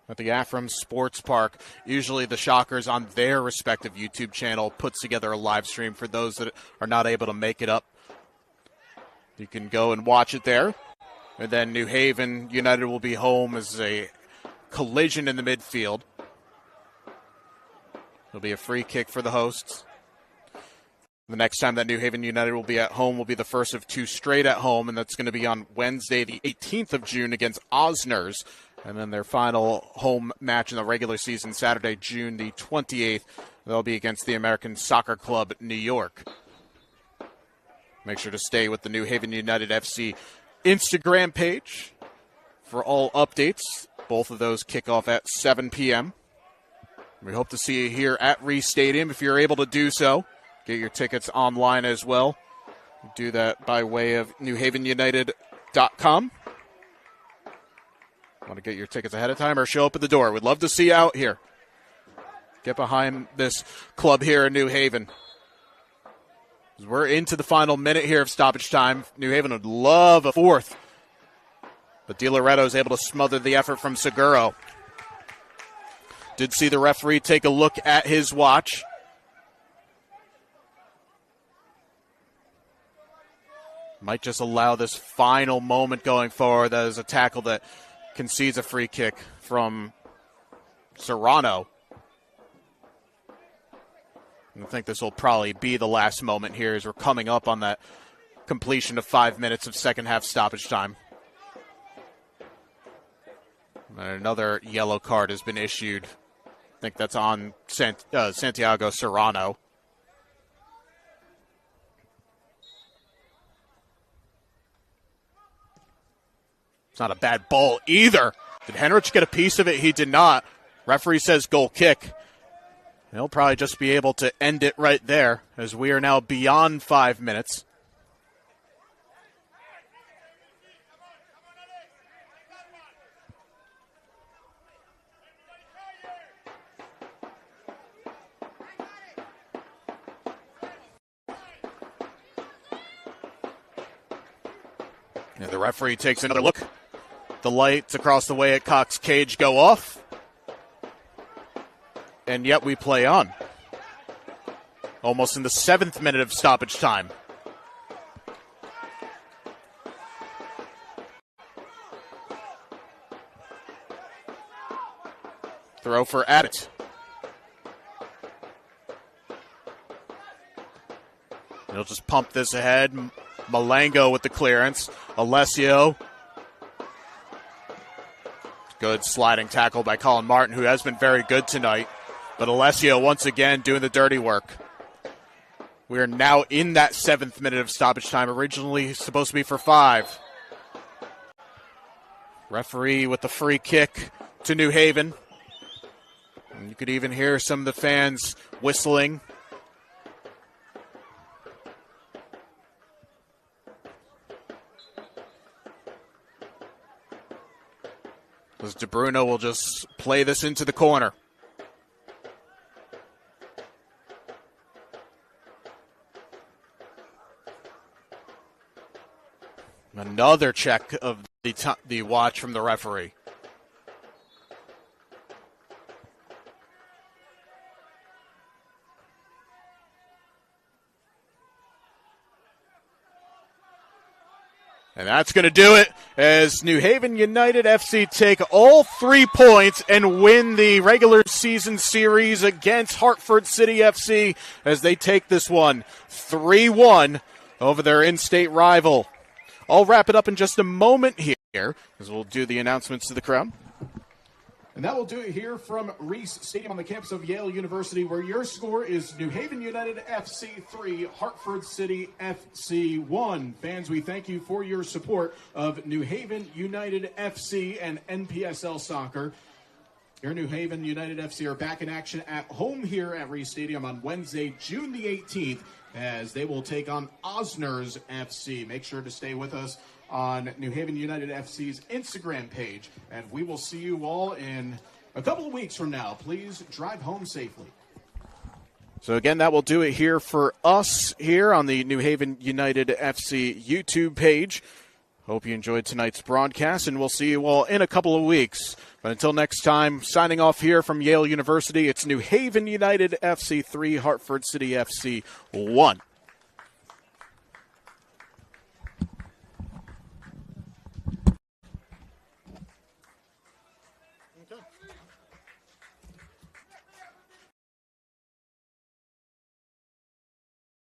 at the Afram Sports Park. Usually the Shockers on their respective YouTube channel puts together a live stream for those that are not able to make it up. You can go and watch it there. And then New Haven United will be home as a collision in the midfield. There'll be a free kick for the hosts. The next time that New Haven United will be at home will be the first of 2 straight at home, and that's going to be on Wednesday, the 18th of June against Osners. And then their final home match in the regular season, Saturday, June the 28th, they'll be against the American Soccer Club New York. Make sure to stay with the New Haven United FC Instagram page for all updates. Both of those kick off at 7 p.m. We hope to see you here at Reese Stadium if you're able to do so. Get your tickets online as well. Do that by way of newhavenunited.com. Want to get your tickets ahead of time or show up at the door? We'd love to see you out here. Get behind this club here in New Haven. We're into the final minute here of stoppage time. New Haven would love a fourth. But Di Loretto is able to smother the effort from Seguro. Did see the referee take a look at his watch. Might just allow this final moment going forward. That is a tackle that concedes a free kick from Serrano. I think this will probably be the last moment here as we're coming up on that completion of 5 minutes of second half stoppage time. And another yellow card has been issued. I think that's on Santiago Serrano. It's not a bad ball either. Did Henrich get a piece of it? He did not. Referee says goal kick. He'll probably just be able to end it right there as we are now beyond 5 minutes. Yeah, the referee takes another look. The lights across the way at Cox Cage go off. And yet we play on. Almost in the 7th minute of stoppage time. Throw for Addit. He'll just pump this ahead. Malango with the clearance. Alessio. Good sliding tackle by Colin Martin, who has been very good tonight. But Alessio once again doing the dirty work. We are now in that 7th minute of stoppage time, originally supposed to be for 5. Referee with the free kick to New Haven. And you could even hear some of the fans whistling. As De Bruno will just play this into the corner. Another check of the watch from the referee. And that's going to do it as New Haven United FC take all 3 points and win the regular season series against Hartford City FC as they take this one 3-1 over their in-state rival. I'll wrap it up in just a moment here as we'll do the announcements to the crowd. And that will do it here from Reese Stadium on the campus of Yale University, where your score is New Haven United FC 3, Hartford City FC 1. Fans, we thank you for your support of New Haven United FC and NPSL soccer. Your New Haven United FC are back in action at home here at Reese Stadium on Wednesday, June the 18th, as they will take on Osners FC. Make sure to stay with us on New Haven United FC's Instagram page, and we will see you all in a couple of weeks from now. Please drive home safely. So again, that will do it here for us here on the New Haven United FC YouTube page. Hope you enjoyed tonight's broadcast, and we'll see you all in a couple of weeks. But until next time, signing off here from Yale University, it's New Haven United FC 3, Hartford City FC 1. Okay.